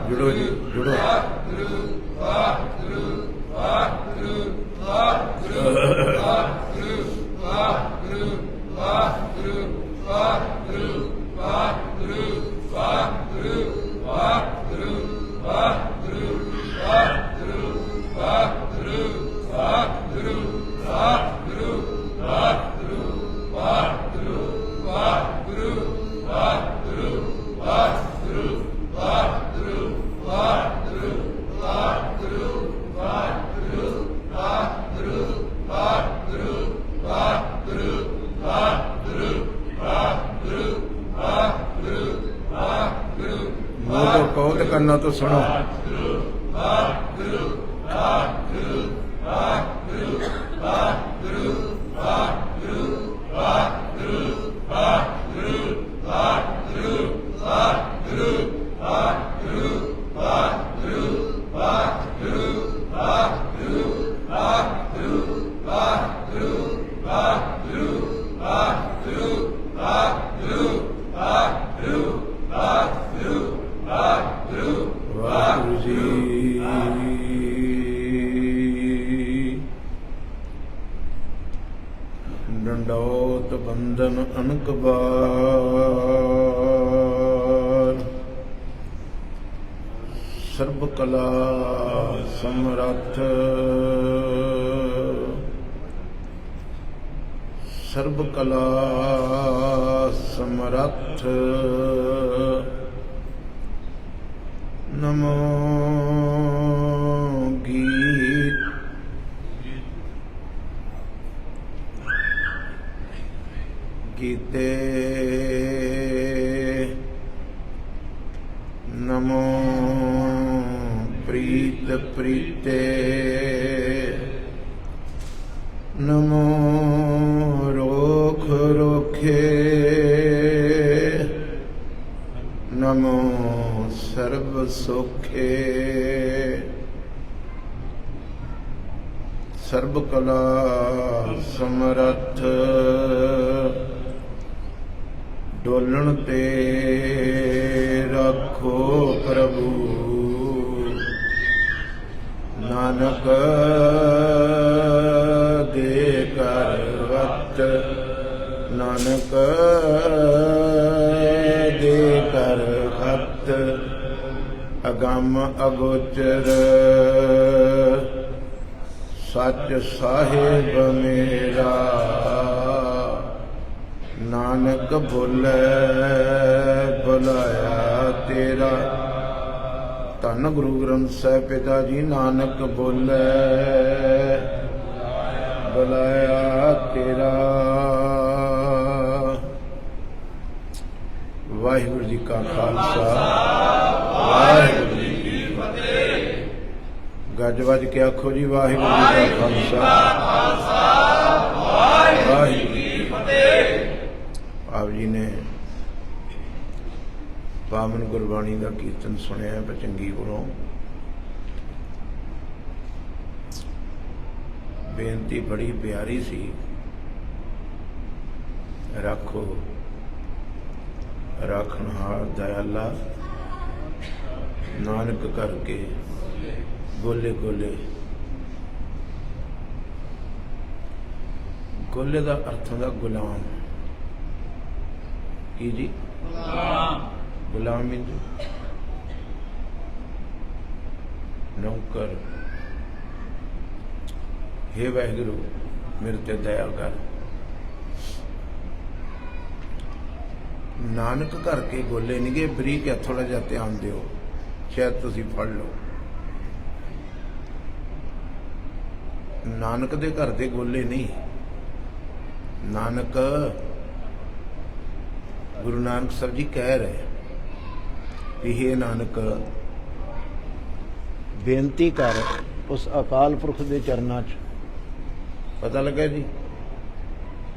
जुड़ो जी जुड़ो। कहो तो करना तो सुनो। दंडौत बंदन अनक बार, सर्ब कला समरथ, सर्ब कला समरथ। नमो गीत गीते, नमो प्रीत प्रीते, नमो रोख रोखे, नमो सर्व सुखे। सर्ब कला समरथ, डोलण ते रखो प्रभु। नानक दे कर वत, नानक दे कर हत। अगम अगोचर सच साहिब मेरा, नानक बोले बुलाया तेरा। धन गुरु ग्रंथ साहिब पिता जी, नानक बोले बुलाया तेरा। वाहिगुरु जी का खालसा, वाहिगुरु जी की फतेह। गज वज के आखो जी, वाहिगुरु जी का खालसा, वाहिगुरु जी की फतेह। आप जी ने पावन गुरबाणी का कीर्तन सुनिया बचंगी कोलों। बेनती बड़ी प्यारी सी, रखो रखनहार दयाला, नानक करके गोले गोले। गोले का अर्थ होंदा गुलाम। की जी? गुलाम मीन नौकर। हे वाहिगुरु मेरे ते दया कर। नानक घर के गोले नहीं गए, बरीक है, थोड़ा जिहा ध्यान दिओ, शायद तुसीं फड़ लो। नानक दे घर दे गोले नहीं। नानक गुरु नानक साहब जी कह रहे भी हे नानक बेनती कर उस अकाल पुरख दे चरना च। पता लगा जी?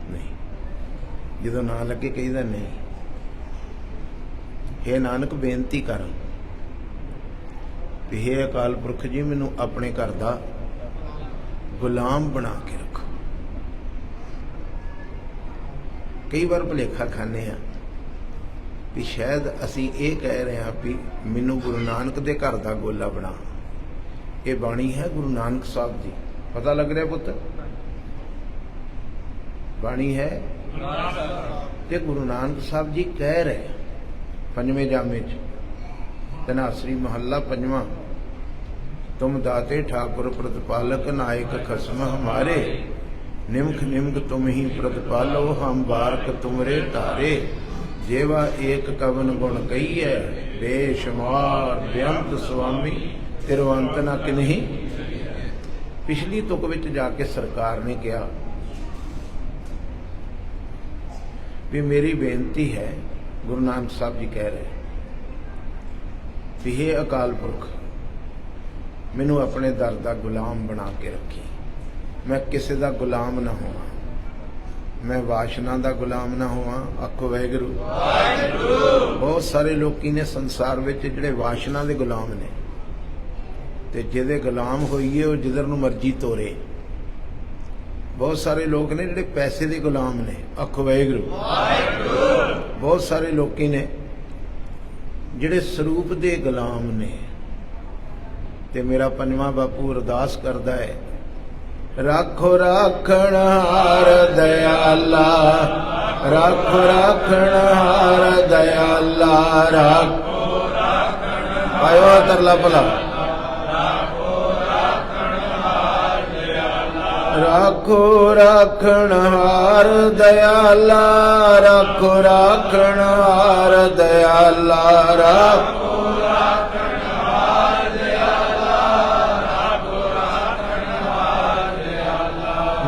नहीं। जो ना लगे कहीदा नहीं। हे नानक बेनती कर भी हे अकाल पुरख जी मैनू अपने घर दा गुलाम बना के रखो। कई बार भुलेखा खाने भी शायद असी ये कह रहे हैं भी मैनू गुरु नानक दे घर दा गोला बना। ये बाणी है गुरु नानक साहब जी, पता लग रहा पुत्र? बाणी है ते गुरु नानक साहब जी कह रहे पंजवें जामे च, धनासरी महला पंजवा, तुम दाते ठाकुर प्रतिपालक नायक खसम हमारे, निमख निमख तुम ही प्रतिपालो हम बारक तुमरे तारे, जेवा एक कवन गुण कही है बेशुमार बेअंत स्वामी तिरवंत ना किन्हीं। पिछली तुक विच जाके सरकार ने कहा भी मेरी बेनती है, गुरु नानक साहब जी कह रहे भी हे अकाल पुरख मैनू अपने दर दा गुलाम बना के रखी, मैं किसी दा गुलाम ना होवां, मैं वाशना दा गुलाम ना होवां। आखो वाहिगुरू। बहुत सारे लोकी ने संसार विच जिहड़े वाशना दे गुलाम ने, ते जिहदे गुलाम होइए वो जिधर नूं मर्जी तोरे। बहुत सारे लोग ने जिहड़े पैसे दे गुलाम ने, आखो वाहिगुरू। बहुत सारे लोकी ने जिहड़े सरूप दे गुलाम ने। ते मेरा पंजवां बापू अरदास करदा है, राखो राखण हार दयाला, राखो राखण हार दयाला, राखो आयो तरला भला, राखो राखण हार दयाला, राखो राखण हार दयाला, राखो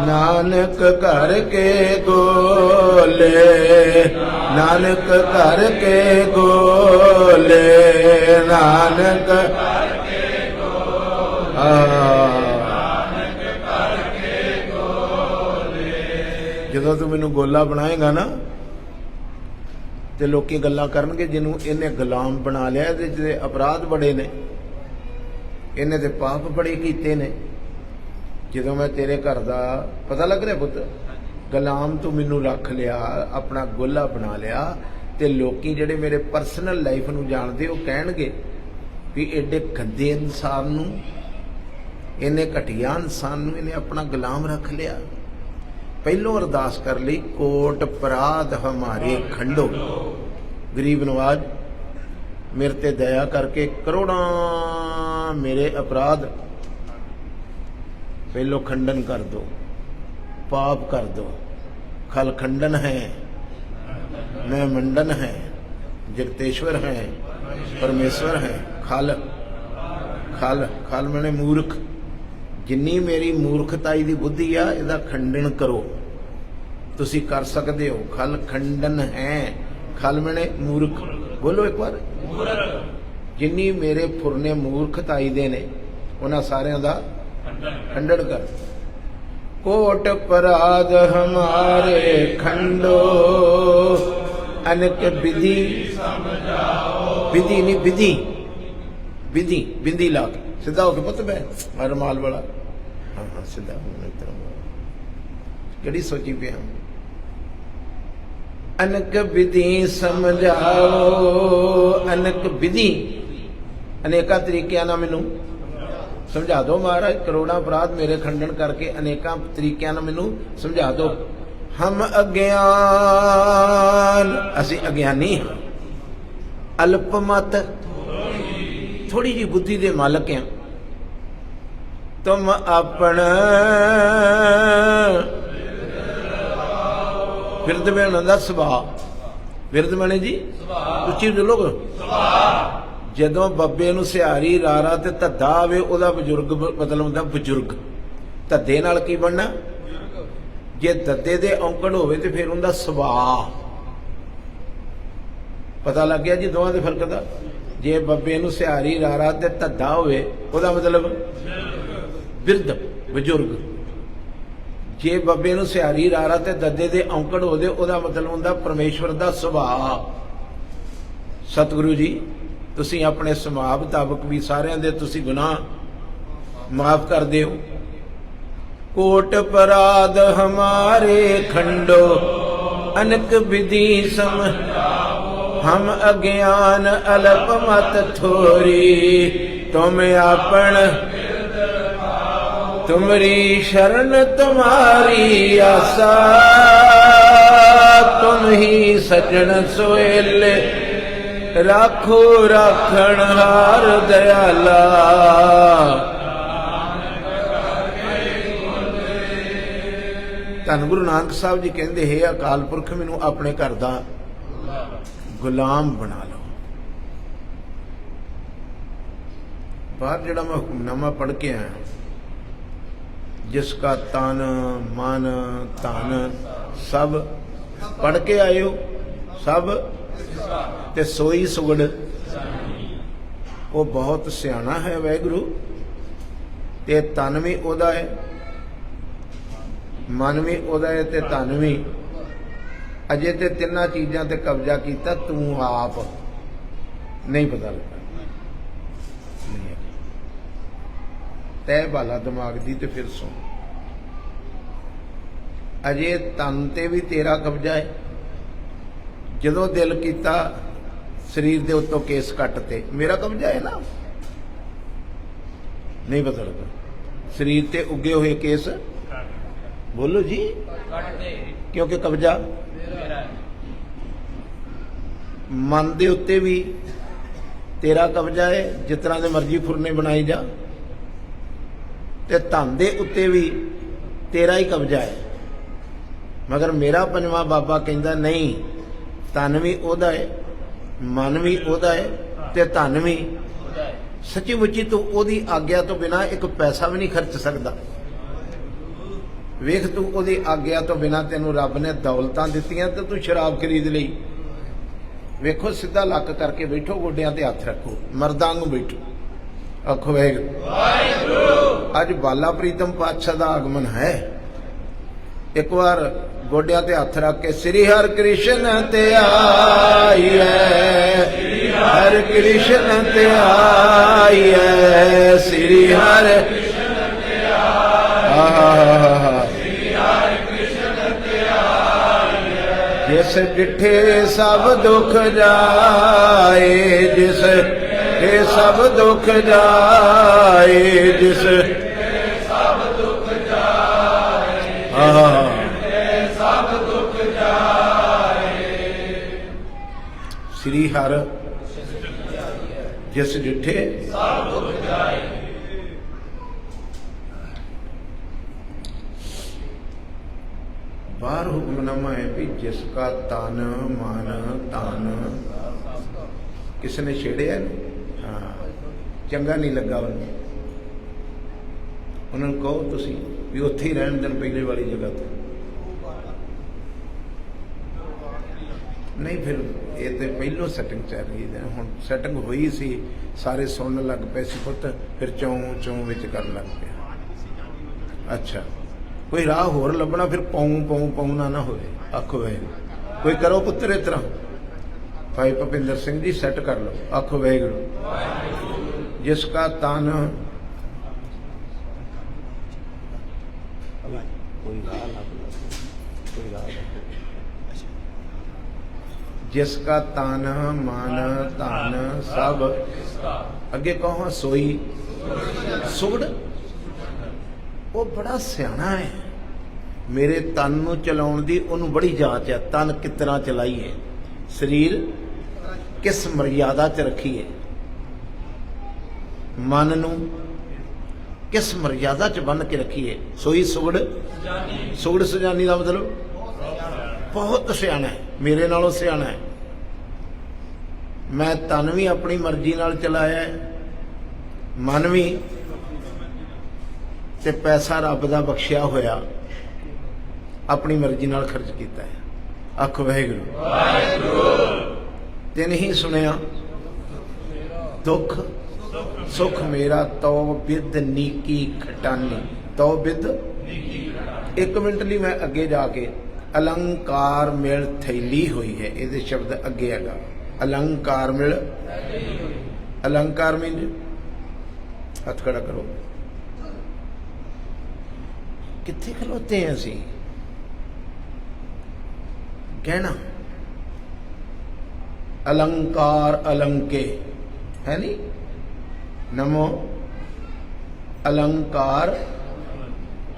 नानक घर के गोले, नानक घर के गोले, नानक जो तू मैनू गोला बनाएगा ना तो लोग गल्लां करनगे जिन्हों इन्हें गुलाम बना लिया, जिहदे अपराध बड़े ने, इन्हें ते पाप बड़े कीते ने। जो मैं तेरे घर का पता लग रहा पुत्र गुलाम तू मैनू रख लिया, अपना गोला बना लिया, तो लोग जिहड़े मेरे परसनल लाइफ नूं जानदे वो कहणगे भी एडे गंदे इंसान नूं, इन्हें घटिया इंसान नूं इन्हें अपना गुलाम रख लिया। पहलों अरदास कर ली, कोट अपराध हमारे खंडो, गरीब नवाज मेरे ते दया करके करोड़ां मेरे अपराध पहलो खंडन कर दो, पाप कर दो। खल खंडन है, मैं मंडन है, जगतेश्वर है, परमेश्वर है। खल खल खल मैंने मूर्ख, जिन्नी मेरी मूर्खताई दी बुद्धि आ इहदा खंडन करो, तुसी कर सकते हो। खल खंडन है, खल मैंने मूर्ख, बोलो एक बार, जिन्नी मेरे फुरने मूर्खताई दे ने उन्हां सारियां दा खंडन कर। कोट अपराध हमारे खंडो, अनक विधि, विधि नहीं विधि, विधि बिंदी ला के सीधा होके पुत बह रुमाल वाला, हाँ हाँ सीधा कड़ी सोची पे हम। अनक विधि समझाओ, अनक विधि अनेका तरीके ना मैनू समझा दो महाराज, करोड़ा अपराध मेरे खंडन करके अनेका तरीकों ना मैनू समझा दो। हम अज्ञान, असी अज्ञानी हाँ, अल्पमत थोड़ी जी बुद्धि दे मालक हैं। तुम अपना विरद में का सुभाव, विरद मने जी उच्ची बोलोगे, जदों बब्बे नूं सिहारी रारा ते धद्दा आवे उहदा बजुर्ग मतलब हुंदा बजुर्ग। धद्दे नाल की बनना, जे दद्दे दे औंकड़ होवे ते फिर उहदा सुभाव। पता लग गया जी दोवां दे फर्क दा। जे बब्बे नूं सिहारी रारा ते धद्दा होवे उहदा मतलब बिरध बजुर्ग। जे बब्बे नूं सिहारी रारा ते दद्दे दे औंकड़ होवे उहदा मतलब हुंदा परमेश्वर दा सुभाव। सतगुरु जी तुसी अपने सुभाव मुताबक भी सारियां दे तुसी गुनाह माफ कर दे हो। कोट अपराध हमारे खंडो, अनक विधि समझाओ, हम अज्ञान अल्प मत थोरी, तुम आपन तुमरी शरण तुम्हारी आसा, तुम ही सजन सोहेले राखो राखण हार दयाला। धन गुरु नानक साहब जी कहते, हे अकाल पुरख मैनू अपने घर दा गुलाम बना लो। बाहर जिहड़ा मैं हुक्मनामा पढ़ के आया, जिसका तन मन धन सब पढ़ के आए हो, सब ते सोई सुगड़, वो बहुत सियाना है वाहिगुरु। ते तन भी ओदा है, मन भी ओदा है, ते धन भी। अजे ते तिना चीज़ां ते कब्जा किया तू आप नहीं पता लगा, तै भाला दिमाग दी। ते फिर सुन, अजे तन ते भी तेरा कब्जा है। जदों दिल किया शरीर दे उत्तों केस कटते, मेरा कब्जा है ना, नहीं पता लगा। शरीर ते उगे हुए केस बोलो जी, क्योंकि कब्जा। मन दे उत्ते भी तेरा कब्जा है, जिस तरह के मर्जी फुरने बनाई जा। ते धन दे उत्ते भी तेरा ही कब्जा है, मगर मेरा पंजवा बाबा कहता नहीं, तन भी ओदा है, मन भी ओदा है, ते धन भी। सच्ची मुच्ची तू ओदी आग्या तो बिना एक पैसा भी नहीं खर्च सकता। वेख तू ओदी आग्या तो बिना तेनू रब ने दौलतां दित्तियां ते तू शराब खरीद लई। वेखो सीधा लक करके बैठो, गोडियां ते हथ रखो, मर्दां वांगू बैठो, आखो वाहिगुरू। अज बाला प्रीतम पातशाह दा आगमन है। एक बार गोडियां ते हथ रख के श्री हर कृष्ण ते आई है, हर कृष्ण ते आई है, श्री हर जिस डिठे सब दुख जाए, जिस के सब दुख जाए, जिस सब दुख जाए, सब दुख जाए। श्री हर जिस डिठे सब दुख जाए। बाहर हुक्मनामा है भी जिसका तन मन धन किसने छेड़िया, हाँ चंगा नहीं लगा उन्होंने कहो तुसी भी उत्थे ही रहन देन पहले वाली जगह तो नहीं। फिर ये तो पहलों सैटिंग चल रही है, हुण सैटिंग हुई सी, सारे सुनने लग पे सी पुत, फिर चौं चौं विच करन लग पिया। अच्छा कोई राह होर लभना, फिर पाऊं पाऊं पाऊं ना होवे। आखो वाहिगुरू। कोई करो पुत्र इस तरह, भाई भुपिंदर सिंह जी सैट कर लो, आखो वाहिगुरू। जिसका तन जिसका तन मन धन सब अगे कहो सोई सुगड़। वो बड़ा सियाना है, मेरे तन नूं चलाउण दी उन्होंने बड़ी जांच है। तन किस तरह चलाइए, शरीर किस मर्यादा च रखिए, मन नूं किस मर्यादा च बन के रखिए। सोई सुगड़, सुगड़ सजानी का मतलब बहुत सियाना है, मेरे नालों सियाना है। मैं तन भी अपनी मर्जी नाल चलाया है, मन भी, ते पैसा रब दा बख्शिया होया अपनी मर्जी नाल खर्च किया है। आखो वाहिगुरू। ते नहीं सुनिया दुख सुख मेरा तो बिद नीकी खटानी, तो बिद। एक मिनट लिए मैं अगे जाके अलंकार मिल थैली हुई है, ये शब्द अगे है। अलंकार मिल, अलंकार मीन हथ खड़ा करो, कित्थे खलोते हैं असी। गहना अलंकार अलंके है नहीं, नमो अलंकार।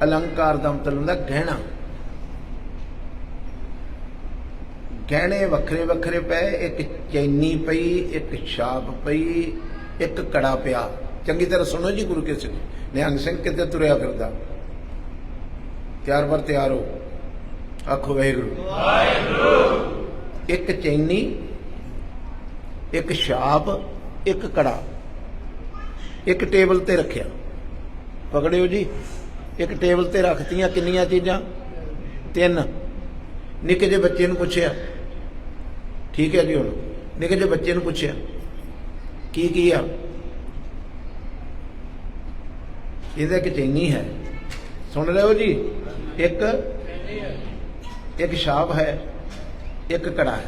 अलंकार का मतलब होंदा गहना। गहने वखरे वखरे पे, एक चैनी पई, एक छाप पई, एक कड़ा पिया। चंगी तरह सुनो जी गुरु के सिख। निहंग सिंह किते तुरया फिरदा, तैयार पर तैयार हो, आखो वाहिगुरू। एक चैनी, एक छाप, एक कड़ा, एक टेबल ते रखिया। पकड़ियो जी, एक टेबल ते रखतियां किन्नियां चीज़ां? 3। निक्के जे बच्चे नूं पुछया, ठीक है जी, हुण निक्के जे बच्चे नूं पुछया की आ? ਇਹਦਾ ਇੱਕ ਚੈਨੀ है, सुन रहे हो जी, एक छाप है, एक कड़ा है।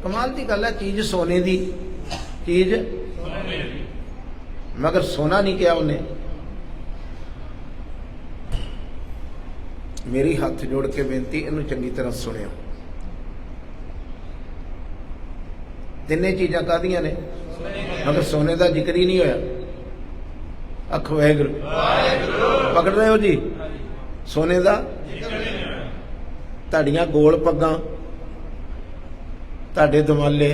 कमाल की गल है, चीज सोने की, चीज मगर सोना नहीं किया उन्हें। मेरी हाथ जोड़ के बेनती, इनू चंगी तरह सुनियो। तिन्ने चीज़ां काहदियां ने, मगर सोने का जिक्र ही नहीं होया। आखो वाहिगुरू। पकड़ रहे हो जी, सोने का तुहाडियां गोल पग्गां, तुहाडे दमाले,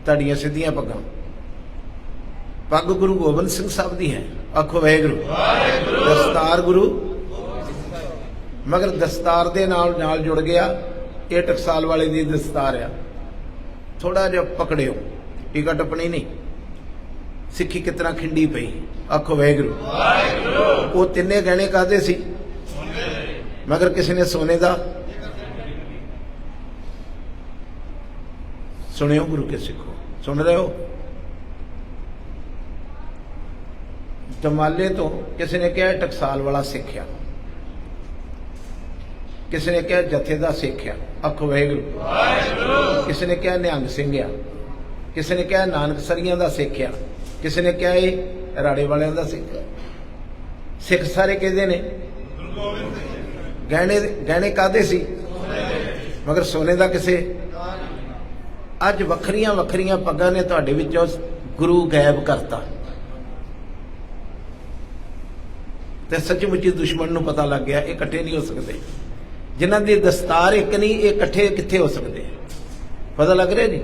तुहाडियां सीधियां पग्गां। पग गुरु गोबिंद सिंह साहब दी है। आखो वाहिगुरू। दस्तार गुरु, मगर दस्तार दे नाल जुड़ गया ये टकसाल वाले दी दस्तार आ। थोड़ा जिहा पकड़ियो, टीका टप्पणी नहीं। सिक्खी कितना खिंडी पई। आखो वाहिगुरू। वो तिन्ने गहने काहदे सी, मगर किसी ने सोने का। सुनियो गुरु के सिखो, सुन रहे हो? दमाले तो किसी ने कहा टकसाल वाला सिखिया, किसी ने कहा जथे का सिखिया। आखो वाहिगुरू। किसी ने कहा निहंग सिंह आ, किसी ने कहा नानकसरियां का सिखिया, किसी ने कहा ये राड़े वालियां का सिख। सिख सारे कहते ने गहने, गहने काहदे सी, मगर सोने का किसे। अज वखरियां वखरियां पग्गां ने तुहाडे विचों गुरु गायब करता। ते सचमुची दुश्मन नूं पता लग गया, ये इकट्ठे नहीं हो सकते। जिन्हां दी दस्तार एक नहीं, ये इकट्ठे कित्थे हो सकते? पता लग रहा जी,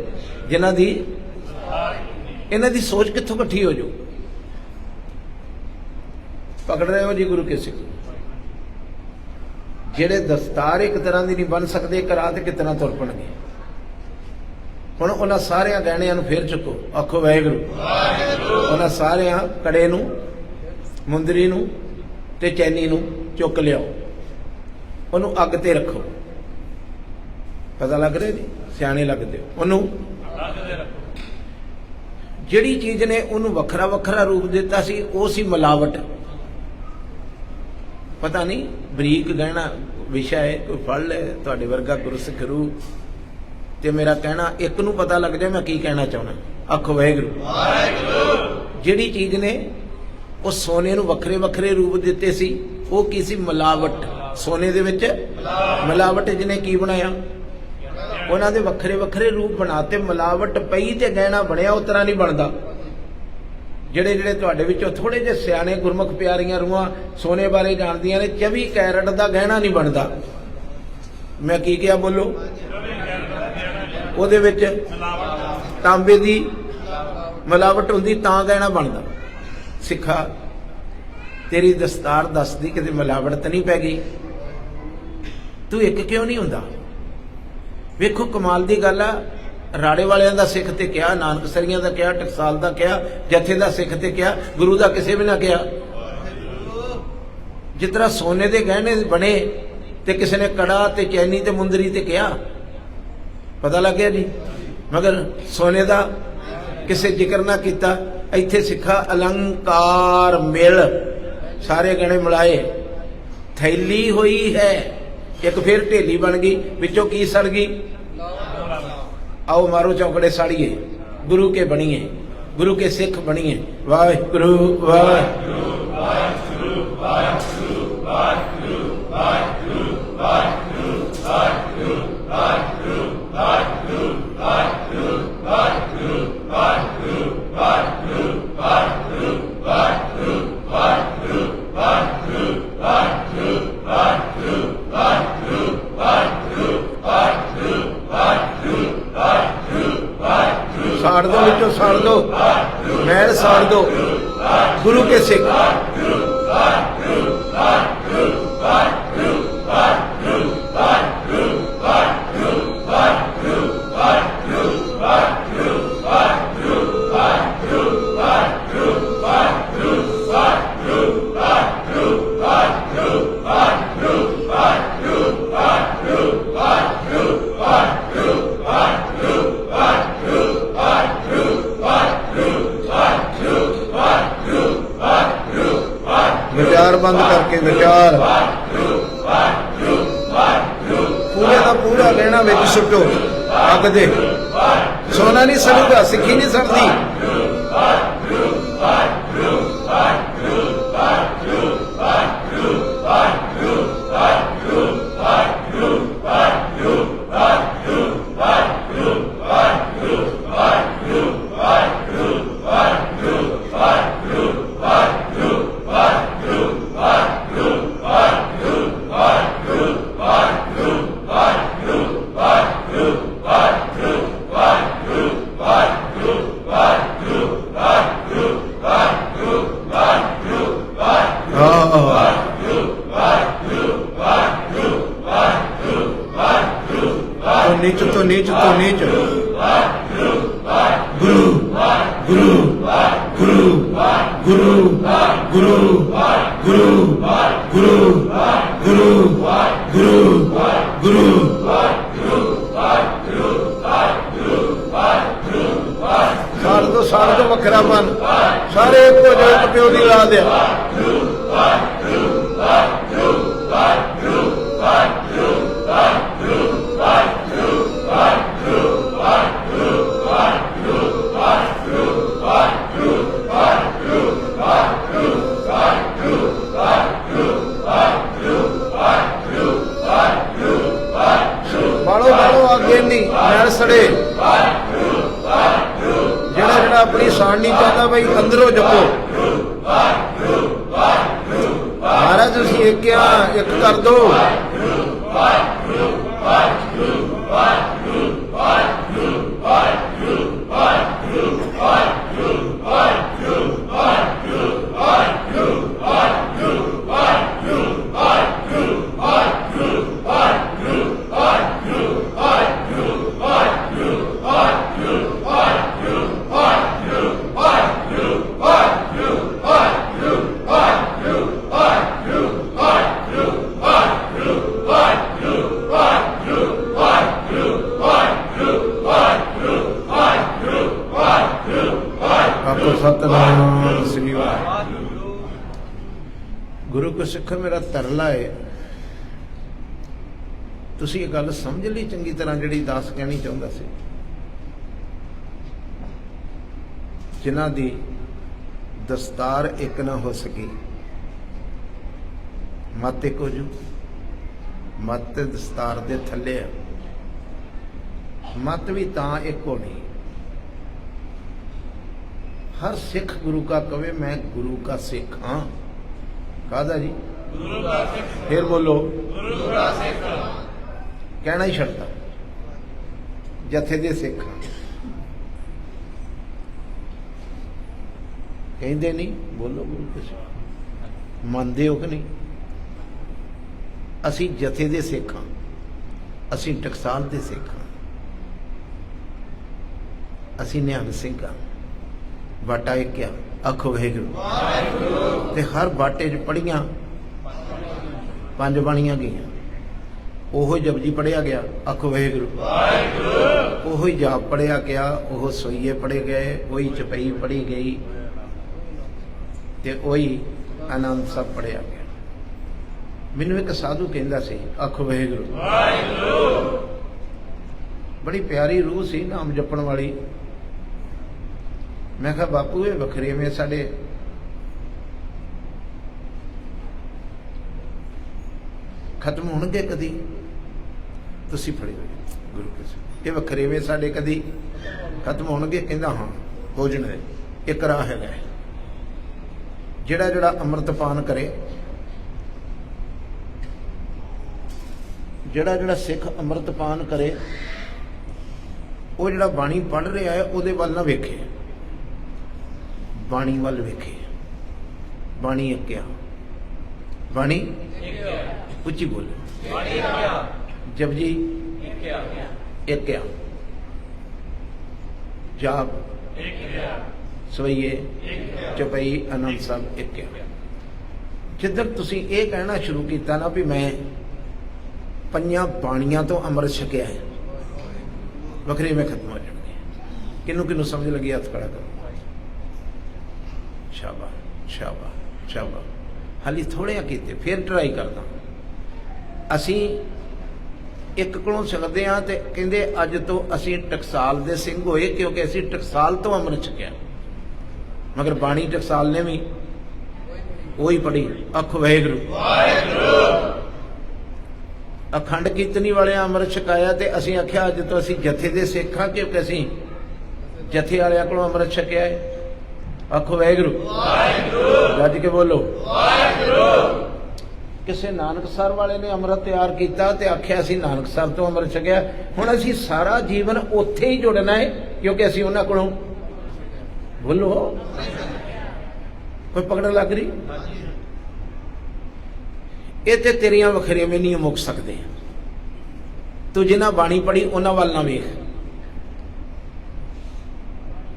जिन्हां दी इन्हां दी सोच कित्थों इकट्ठी हो जाओ। पकड़ रहे हो जी गुरु के सिख। जेड़े दस्तार एक तरह की नहीं बन सकते, एक रात कितना तुर पणगे। हुण उन्हां सारियां गहणियां नूं फेर चुको। आखो वाहिगुरू। उन्हां सारियां कड़े नूं, मुंदरी नूं ते चैनी नूं चुक लियाओ, उन्होंने अग ते रखो। पता लग रहा जी, सियाणे लगदे हो। उन्होंने जिहड़ी चीज ने उन्होंने वखरा वखरा रूप दिता सी, वो सी मिलावट। पता नहीं बरीक गहना विषय है, कोई पढ़ ले तुहाडे वर्गा गुरसिख रूह ते मेरा कहना एक नूं पता लग जाए मैं की कहना चाहना। आखो वाहिगुरू। जिहड़ी चीज ने वो सोने नूं वखरे वखरे रूप दिते सी, वो की सी? मिलावट। सोने दे विच मिलावट जिन्हें की बनाया? उन्हां दे वखरे वखरे रूप बनाते। मिलावट पई ते गहना बनया, उस तरह नहीं बनता। जिहड़े जिहड़े तुहाडे विचों थोड़े जे सियाणे गुरमुख प्यारियां रूहां सोने बारे जानदियां ने, 24 कैरेट दा गहना नहीं बनता। मैं की किहा बोलो? ਉਹਦੇ ਵਿੱਚ ਤਾਂਬੇ ਦੀ ਮਿਲਾਵਟ ਹੁੰਦੀ ਤਾਂ ਗਹਿਣਾ ਬਣਦਾ। ਸਿੱਖਾ ਤੇਰੀ ਦਸਤਾਰ ਦੱਸਦੀ ਕਿਤੇ ਮਿਲਾਵਟ ਤਾਂ ਨਹੀਂ ਪੈ ਗਈ। ਤੂੰ ਇੱਕ ਕਿਉਂ ਨਹੀਂ ਹੁੰਦਾ? ਵੇਖੋ ਕਮਾਲ ਦੀ ਗੱਲ ਆ। ਰਾੜੇ ਵਾਲਿਆਂ ਦਾ ਸਿੱਖ ਤੇ ਕਿਹਾ, ਨਾਨਕਸਰੀਆਂ ਦਾ ਕਿਹਾ, ਟਕਸਾਲ ਦਾ ਕਿਹਾ, ਜਥੇ ਦਾ ਸਿੱਖ ਤੇ ਕਿਹਾ, ਗੁਰੂ ਦਾ ਕਿਸੇ ਵੀ ਨਾ ਕਿਹਾ। ਜਿਸ ਤਰ੍ਹਾਂ ਸੋਨੇ ਦੇ ਗਹਿਣੇ ਬਣੇ ਤੇ ਕਿਸੇ ਨੇ ਕੜਾ ਤੇ ਚੈਨੀ ਤੇ ਮੁੰਦਰੀ ਤੇ ਕਿਹਾ, पता लग गया जी। मगर सोने का किसी जिक्र ना किया। इत्थे सिखा अलंकार मिल, सारे गहने मिलाए, थैली हुई है। एक फिर ढेली बन गई, विचों की सड़ गई? आओ मारो चौकड़े साड़िए, गुरु के बनिए, गुरु के सिख बनिए। वाहिगुरू वाहिगुरू वाहिगुरू वाहिगुरू वाहिगुरू वाहिगुरू वाहिगुरू वाहिगुरू वाहिगुरू। साड़ दो विचों साड़ दो, मैल साड़ दो गुरु के सिख। विचार बंद करके विचार पूरे का पूरा लेना विच सुटो अग दे। सोना नहीं सड़ूगा, सिक्खी नहीं सड़ती। नीच तो नीच तो नीच गुरु गुरु गुरु गुरु गुरु गुरु गुरु गुरु गुरु गुरु सार दो वखरापन सारे एक हो जाए तो प्यो की ला दे। बालो बालो आगे नहीं मैल सड़े। जड़ा जड़ा अपनी साड़ नहीं चाहता भाई अंदरों जपो। महाराज तुसीं एक कर दो। सतनाम श्री वाहिगुरू। गुरु को सिख मेरा तरला है। तुसी ये गल समझ ली चंगी तरह जिहड़ी दास कहनी चाहुंदा सी। जिन्हां दी दस्तार एक ना हो सकी, मत एक हो जू। मत दस्तार दे थल्ले है, मत भी तां एक होनी। हर सिख गुरु का कवे मैं गुरु का सिख हाँ। कहदा जी गुरु का सिख। फिर बोलो गुरु का सिख। कहना ही छड्डदा जथे दे सिख हाँ। कहंदे नहीं बोलो गुरु के सिख। मनदे हो कि नहीं? असी जथे दे सिख हाँ, असी टकसाल दे सिख हाँ, असी निहंग सिंह हाँ। बाटा एक क्या आखो वाहिगुरू। ते हर बाटे च पढ़ियां पंज बाणियां गईयां। ओहो जपजी पढ़िया गया आखो वाहिगुरू। ओहो जाप पढ़िया गया, ओहो सोईए पढ़े गए, वही चपई पढ़ी गई ते वही आनंद सब पढ़िया गया। मैनू एक साधु कहंदा सी आखो वाहिगुरू। बड़ी प्यारी रूह सी नाम जपण वाली। मैं कहा बापू ये वखरेवें साडे खत्म होणगे कदी? तुसी फड़े गुरु के ये वखरेवें साडे कदी खत्म होणगे? कहंदा हाँ हो जाणे। एक राह है जिहड़ा जिहड़ा अमृतपान करे, जिहड़ा जिहड़ा सिख अमृतपान करे ਉਹ ਜਿਹੜਾ ਬਾਣੀ ਪੜ੍ਹ ਰਿਹਾ ਹੈ ਉਹਦੇ ਵੱਲ ਨਾ ਵੇਖੇ, ਬਾਣੀ ਵੱਲ ਵੇਖੇ। ਬਾਣੀ ਇੱਕ ਆ, ਬਾਣੀ ਉੱਚੀ ਬੋਲੋ, ਜਪਜੀ ਇੱਕ ਆ, ਜਾਪ ਸਵਈਏ ਚੌਪਈ ਆਨੰਦ ਸਾਹਿਬ ਇੱਕ ਆ। ਜਿੱਧਰ ਤੁਸੀਂ ਇਹ ਕਹਿਣਾ ਸ਼ੁਰੂ ਕੀਤਾ ਨਾ ਵੀ ਮੈਂ ਪੰਜਾਂ ਬਾਣੀਆਂ ਤੋਂ ਅੰਮ੍ਰਿਤ ਛਕਿਆ ਹੈ, ਵੱਖਰੇ ਮੈਂ ਖਤਮ ਹੋ ਜਾਣਗੇ। ਕਿਹਨੂੰ ਕਿਹਨੂੰ ਸਮਝ ਲੱਗੀ ਹੱਥ ਖੜਾ ਕਰੋ। ਸ਼ਾਬਾਸ਼ ਸ਼ਾਬਾਸ਼ ਸ਼ਾਬਾਸ਼। ਹਾਲੀ ਥੋੜ੍ਹੇ ਕੀਤੇ, ਫਿਰ ਟਰਾਈ ਕਰਦਾ। ਅਸੀਂ ਇੱਕ ਕੋਲੋਂ ਛਕਦੇ ਹਾਂ ਤੇ ਕਹਿੰਦੇ ਅੱਜ ਤੋਂ ਅਸੀਂ ਟਕਸਾਲ ਦੇ ਸਿੰਘ ਹੋਏ ਕਿਉਂਕਿ ਅਸੀਂ ਟਕਸਾਲ ਤੋਂ ਅੰਮ੍ਰਿਤ ਛਕਿਆ। ਮਗਰ ਬਾਣੀ ਟਕਸਾਲ ਨੇ ਵੀ ਉਹੀ ਪੜ੍ਹੀ, ਅੱਖ ਵਾਹਿਗੁਰੂ ਅਖੰਡ ਕੀਰਤਨੀ ਵਾਲਿਆਂ ਅੰਮ੍ਰਿਤ ਛਕਾਇਆ ਤੇ ਅਸੀਂ ਆਖਿਆ ਅੱਜ ਤੋਂ ਅਸੀਂ ਜਥੇ ਦੇ ਸਿੱਖ ਹਾਂ ਕਿਉਂਕਿ ਅਸੀਂ ਜਥੇ ਵਾਲਿਆਂ ਕੋਲੋਂ ਅੰਮ੍ਰਿਤ ਛਕਿਆ ਹੈ। ਆਖੋ ਵਾਹਿਗੁਰੂ, ਗੱਜ ਕੇ ਬੋਲੋ ਵਾਹਿਗੁਰੂ। ਕਿਸੇ ਨਾਨਕਸਰ ਵਾਲੇ ਨੇ ਅੰਮ੍ਰਿਤ ਤਿਆਰ ਕੀਤਾ ਤੇ ਆਖਿਆ ਅਸੀਂ ਨਾਨਕਸਰ ਤੋਂ ਅੰਮ੍ਰਿਤ ਛਕਿਆ। ਹੁਣ ਅਸੀਂ ਸਾਰਾ ਜੀਵਨ ਉੱਥੇ ਹੀ ਜੁੜਨਾ ਹੈ ਕਿਉਂਕਿ ਅਸੀਂ ਉਹਨਾਂ ਕੋਲੋਂ, ਬੋਲੋ ਕੋਈ ਪਕੜ ਲੱਗ ਰਹੀ? ਇਹ ਤੇ ਤੇਰੀਆਂ ਵਖਰੇਵੇਂ ਨਹੀਂ ਮੁੱਕ ਸਕਦੇ। ਤੂੰ ਜਿਨ੍ਹਾਂ ਬਾਣੀ ਪੜ੍ਹੀ ਉਹਨਾਂ ਵੱਲ ਨਾ ਵੇਖ।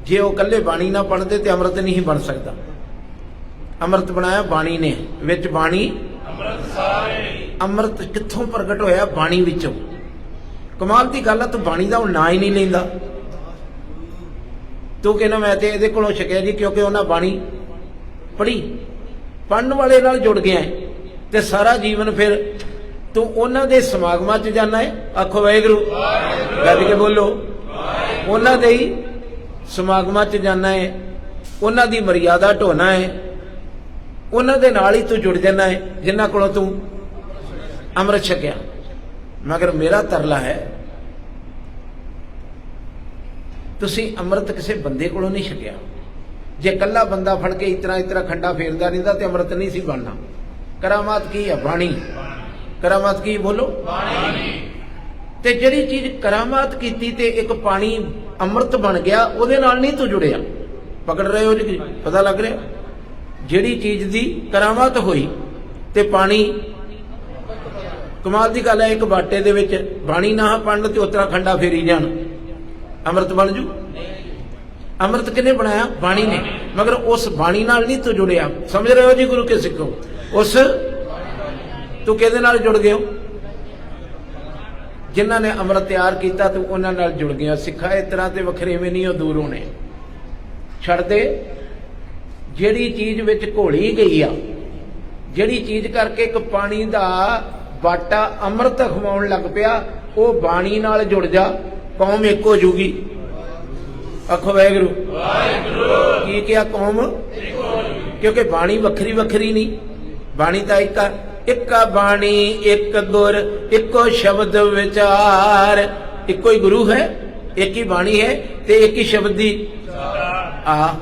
ਜੇ ਉਹ ਇਕੱਲੇ ਬਾਣੀ ਨਾ ਪੜ੍ਹਦੇ ਤੇ ਅੰਮ੍ਰਿਤ ਨਹੀਂ ਬਣ ਸਕਦਾ। ਅੰਮ੍ਰਿਤ ਬਣਾਇਆ ਬਾਣੀ ਨੇ, ਵਿੱਚ ਬਾਣੀ ਅੰਮ੍ਰਿਤ ਕਿੱਥੋਂ ਪ੍ਰਗਟ ਹੋਇਆ? ਬਾਣੀ ਵਿੱਚੋਂ। ਕਮਾਲ ਦੀ ਗੱਲ ਆ, ਤੂੰ ਬਾਣੀ ਦਾ ਨਾਂ ਹੀ ਨਹੀਂ ਲੈਂਦਾ। ਤੂੰ ਕਹਿੰਦਾ ਮੈਂ ਤੇ ਇਹਦੇ ਕੋਲੋਂ ਛਕਿਆ ਜੀ ਕਿਉਂਕਿ ਉਹਨਾਂ ਬਾਣੀ ਪੜ੍ਹੀ। ਪੜ੍ਹਨ ਵਾਲੇ ਨਾਲ ਜੁੜ ਗਿਆ ਤੇ ਸਾਰਾ ਜੀਵਨ ਫਿਰ ਤੂੰ ਉਹਨਾਂ ਦੇ ਸਮਾਗਮਾਂ 'ਚ ਜਾਣਾ ਹੈ। ਆਖੋ ਵਾਹਿਗੁਰੂ, ਗੱਜ ਕੇ ਬੋਲੋ। ਉਹਨਾਂ ਦੇ ਹੀ ਸਮਾਗਮਾਂ 'ਚ ਜਾਣਾ ਹੈ, ਉਹਨਾਂ ਦੀ ਮਰਿਆਦਾ ਢੋਣਾ ਹੈ, ਉਹਨਾਂ ਦੇ ਨਾਲ ਹੀ ਤੂੰ ਜੁੜ ਜਾਣਾ ਹੈ ਜਿਨ੍ਹਾਂ ਕੋਲੋਂ ਤੂੰ ਅੰਮ੍ਰਿਤ ਛਕਿਆ। ਮਗਰ ਮੇਰਾ ਤਰਲਾ ਹੈ ਤੁਸੀਂ ਅੰਮ੍ਰਿਤ ਕਿਸੇ ਬੰਦੇ ਕੋਲੋਂ ਨਹੀਂ ਛਕਿਆ। ਜੇ ਇਕੱਲਾ ਬੰਦਾ ਫੜ ਕੇ ਇਤਨਾ ਖੰਡਾ ਫੇਰਦਾ ਰਹਿੰਦਾ ਤੇ ਅੰਮ੍ਰਿਤ ਨਹੀਂ ਸੀ ਬਣਨਾ। ਕਰਾਮਾਤ ਕੀ ਹੈ? ਬਾਣੀ। ਕਰਾਮਾਤ ਕੀ? ਬੋਲੋ ਬਾਣੀ। ਤੇ ਜਿਹੜੀ ਚੀਜ਼ ਕਰਾਮਾਤ ਕੀਤੀ ਤੇ ਇੱਕ ਪਾਣੀ ਅੰਮ੍ਰਿਤ ਬਣ ਗਿਆ, ਉਹਦੇ ਨਾਲ ਨਹੀਂ ਤੂੰ ਜੁੜਿਆ। ਪਕੜ ਰਹੇ ਹੋ ਜੀ? ਪਤਾ ਲੱਗ ਰਿਹਾ? ਜਿਹੜੀ ਚੀਜ਼ ਦੀ ਕਰਾਮਾਤ ਹੋਈ ਤੇ ਪਾਣੀ, ਕਮਾਲ ਦੀ ਗੱਲ ਹੈ, ਇੱਕ ਬਾਟੇ ਦੇ ਵਿੱਚ ਬਾਣੀ ਨਾ ਪੜਨ ਤੇ ਉਤਰਾ ਖੰਡਾ ਫੇਰੀ ਜਾਣ, ਅੰਮ੍ਰਿਤ ਬਣ ਜੂ? ਅੰਮ੍ਰਿਤ ਕਿਹਨੇ ਬਣਾਇਆ? ਬਾਣੀ ਨੇ। ਮਗਰ ਉਸ ਬਾਣੀ ਨਾਲ ਨਹੀਂ ਤੂੰ ਜੁੜਿਆ। ਸਮਝ ਰਹੇ ਹੋ ਜੀ ਗੁਰੂ ਕੇ ਸਿੱਖੋ? ਉਸ ਤੂੰ ਕਿਹਦੇ ਨਾਲ ਜੁੜ ਗਏ ਹੋ? ਜਿਨ੍ਹਾਂ ਨੇ ਅੰਮ੍ਰਿਤ ਤਿਆਰ ਕੀਤਾ ਤੂੰ ਉਹਨਾਂ ਨਾਲ ਜੁੜ ਗਿਆ। ਸਿੱਖਾ ਇਸ ਤਰ੍ਹਾਂ ਤੇ ਵਖਰੇਵੇਂ ਨਹੀਂ ਉਹ ਦੂਰ ਹੋਣੇ। ਛੱਡ ਦੇ ਜਿਹੜੀ ਚੀਜ਼ ਵਿੱਚ ਘੋਲੀ ਗਈ ਆ, ਜਿਹੜੀ ਚੀਜ਼ ਕਰਕੇ ਇੱਕ ਪਾਣੀ ਦਾ ਬਾਟਾ ਅੰਮ੍ਰਿਤ ਖਵਾਉਣ ਲੱਗ ਪਿਆ, ਉਹ ਬਾਣੀ ਨਾਲ ਜੁੜ ਜਾ, ਕੌਮ ਇੱਕ ਹੋ ਜੂਗੀ। ਆਖੋ ਵਾਹਿਗੁਰੂ। ਕੀ ਕਿਹਾ? ਕੌਮ। ਕਿਉਂਕਿ ਬਾਣੀ ਵੱਖਰੀ ਵੱਖਰੀ ਨਹੀਂ, ਬਾਣੀ ਤਾਂ ਇੱਕ ਆ। ਇੱਕ ਬਾਣੀ ਇੱਕ ਗੁਰ ਇੱਕੋ ਸ਼ਬਦ ਵਿਚਾਰ। ਇੱਕੋ ਹੀ ਗੁਰੂ ਹੈ, ਇੱਕ ਹੀ ਬਾਣੀ ਹੈ ਤੇ ਇੱਕ ਹੀ ਸ਼ਬਦ ਦੀ ਆ।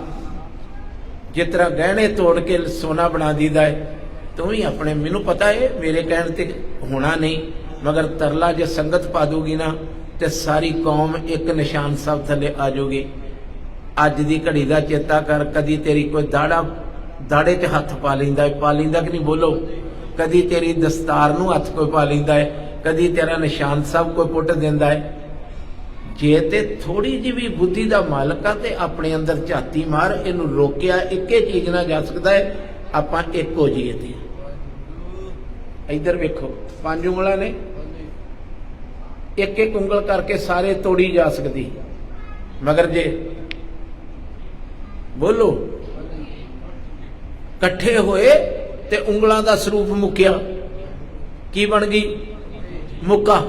ਜਿਸ ਤਰ੍ਹਾਂ ਗਹਿਣੇ ਤੋੜ ਕੇ ਸੋਨਾ ਬਣਾ ਦੀਦਾ ਹੈ, ਤੂੰ ਵੀ ਆਪਣੇ, ਮੈਨੂੰ ਪਤਾ ਹੈ ਮੇਰੇ ਕਹਿਣ ਤੇ ਹੋਣਾ ਨਹੀਂ, ਮਗਰ ਤਰਲਾ ਜੇ ਸੰਗਤ ਪਾ ਦੂਗੀ ਨਾ ਤੇ ਸਾਰੀ ਕੌਮ ਇੱਕ ਨਿਸ਼ਾਨ ਸਾਹਿਬ ਥੱਲੇ ਆ ਜਾਊਗੀ। ਅੱਜ ਦੀ ਘੜੀ ਦਾ ਚੇਤਾ ਕਰ, ਕਦੀ ਤੇਰੀ ਕੋਈ ਦਾੜੇ 'ਚ ਹੱਥ ਪਾ ਲੈਂਦਾ ਕਿ ਨਹੀਂ? ਬੋਲੋ। ਕਦੀ ਤੇਰੀ ਦਸਤਾਰ ਨੂੰ ਹੱਥ ਕੋਈ ਪਾ ਲੈਂਦਾ ਹੈ, ਕਦੀ ਤੇਰਾ ਨਿਸ਼ਾਨ ਸਾਹਿਬ ਕੋਈ ਪੁੱਟ ਦਿੰਦਾ ਹੈ। ਜੇ ਤੇ ਥੋੜੀ ਜਿਹੀ ਵੀ ਬੁੱਧੀ ਦਾ ਮਾਲਕ ਆ ਤੇ ਆਪਣੇ ਅੰਦਰ ਝਾਤੀ ਮਾਰ, ਇਹਨੂੰ ਰੋਕਿਆ ਇੱਕੇ ਚੀਜ਼ ਨਾਲ ਜਾ ਸਕਦਾ ਹੈ, ਆਪਾਂ ਇੱਕ ਹੋ ਜਾਈਏ। ਤੇ ਇੱਧਰ ਵੇਖੋ, 5 ਉਂਗਲਾਂ ਨੇ, ਇੱਕ ਇੱਕ ਉਂਗਲ ਕਰਕੇ ਸਾਰੇ ਤੋੜੀ ਜਾ ਸਕਦੀ। ਮਗਰ ਜੇ ਬੋਲੋ ਇਕੱਠੇ ਹੋਏ ਤੇ ਉਂਗਲਾਂ ਦਾ ਸਰੂਪ ਮੁੱਕਿਆ, ਕੀ ਬਣ ਗਈ? ਮੁੱਕਾ।